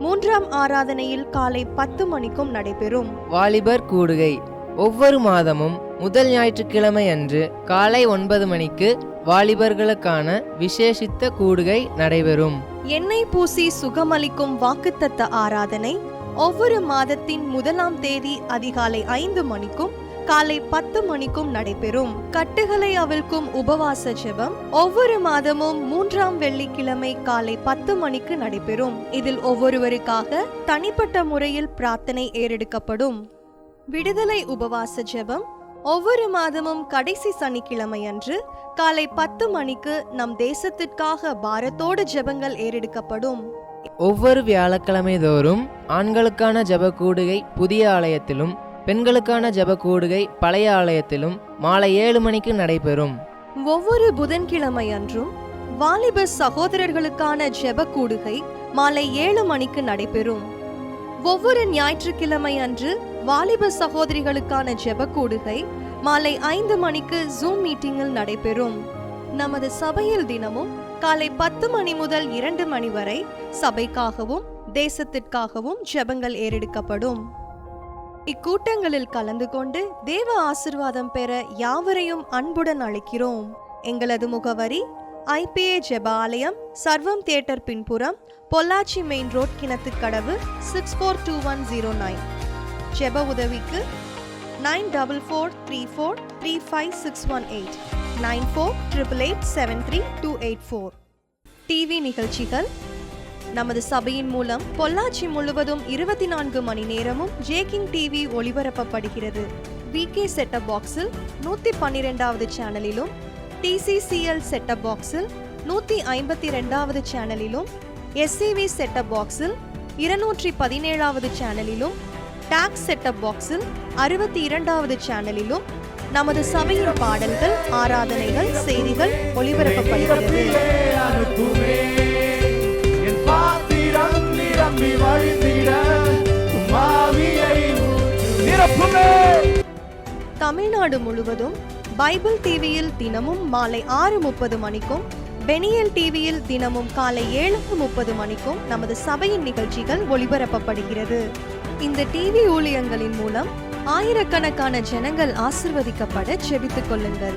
3ஆம் ஆராதனையில் காலை 10 மணிக்கும் நடைபெறும். வாலிபர் கூடுகை ஒவ்வொரு மாதமும் முதல் ஞாயிற்றுக்கிழமை அன்று காலை 9 மணிக்கு வாலிபர்களுக்கான விசேஷித்த கூடுகை நடைபெறும். எண்ணெய் பூசி சுகமளிக்கும் வாக்குத்தத்த ஆராதனை ஒவ்வொரு மாதத்தின் 1ஆம் தேதி அதிகாலை 5 மணிக்கும் காலை 10 மணிக்கும் நடைபெறும். கட்டுகளை அவிழ்க்கும் உபவாச ஜெபம் ஒவ்வொரு மாதமும் 3ஆம் வெள்ளிக்கிழமை காலை 10 மணிக்கு நடைபெறும். இதில் ஒவ்வொருவருக்காக தனிப்பட்ட முறையில் பிரார்த்தனை ஏறெடுக்கப்படும். விடுதலை உபவாச ஜெபம் ஒவ்வொரு மாதமும் கடைசி சனிக்கிழமை அன்று காலை 10 மணிக்கு நம் தேசத்திற்காக பாரத்தோடு ஜெபங்கள் ஏறெடுக்கப்படும். ஒவ்வொரு வியாழக்கிழமை தோறும் ஆண்களுக்கான ஜெப கூடுகை புதிய ஆலயத்திலும், பெண்களுக்கான ஜெப கூடுகை பழைய ஆலயத்திலும் மாலை 7 மணிக்கு நடைபெறும். ஒவ்வொரு புதன்கிழமை அன்றும் வாலிப சகோதரர்களுக்கான ஜெப கூடுகை மாலை 7 மணிக்கு நடைபெறும். ஒவ்வொரு ஞாயிற்றுக்கிழமை அன்று வாலிப சகோதரிகளுக்கான ஜெப கூடுகை மாலை 5 மணிக்கு ஜூம் மீட்டிங்கில் நடைபெறும். நமது சபையில் தினமும் காலை 10 மணி முதல் 2 மணி வரை சபைக்காகவும் தேசத்திற்காகவும் ஜெபங்கள் ஏறெடுக்கப்படும். இக்கூட்டங்களில் கலந்து கொண்டு தேவ ஆசிர்வாதம் பெற யாவரையும் அன்புடன் அழைக்கிறோம். எங்களது முகவரி: IPA ஜெப ஆலயம், சர்வம் தியேட்டர் பின்புறம், பொள்ளாச்சி மெயின் ரோட், கிணத்துக்கடவு, 642109. ஜெப உதவிக்கு 9443435618, 9488873284. டிவி நிகழ்ச்சிகள் நமது சபையின் மூலம் பொள்ளாச்சி முழுவதும் 24 மணி நேரமும் ஜேகிங் டிவி ஒளிபரப்பப்படுகிறது. VK செட்டப் பாக்ஸில் 112வது சேனலிலும், TCCL செட்டப் பாக்ஸில் 152வது சேனலிலும், SCV செட்டப் பாக்ஸில் 217வது சேனலிலும், டாக்ஸ் செட்டப் பாக்ஸில் 62வது சேனலிலும் நமது சபையின் பாடல்கள், ஆராதனைகள், செய்திகள் ஒளிபரப்பப்படுகிறது. தமிழ்நாடு முழுவதும் பைபிள் டிவியில் தினமும் மாலை 6:30 மணிக்கும், பெனியல் டிவியில் தினமும் காலை 7:30 மணிக்கும் நமது சபையின் நிகழ்ச்சிகள் ஒளிபரப்பப்படுகிறது. இந்த டிவி ஊழியங்களின் மூலம் ஆயிரக்கணக்கான ஜனங்கள் ஆசிர்வதிக்கப்பட ஜெபித்துக் கொள்ளுங்கள்.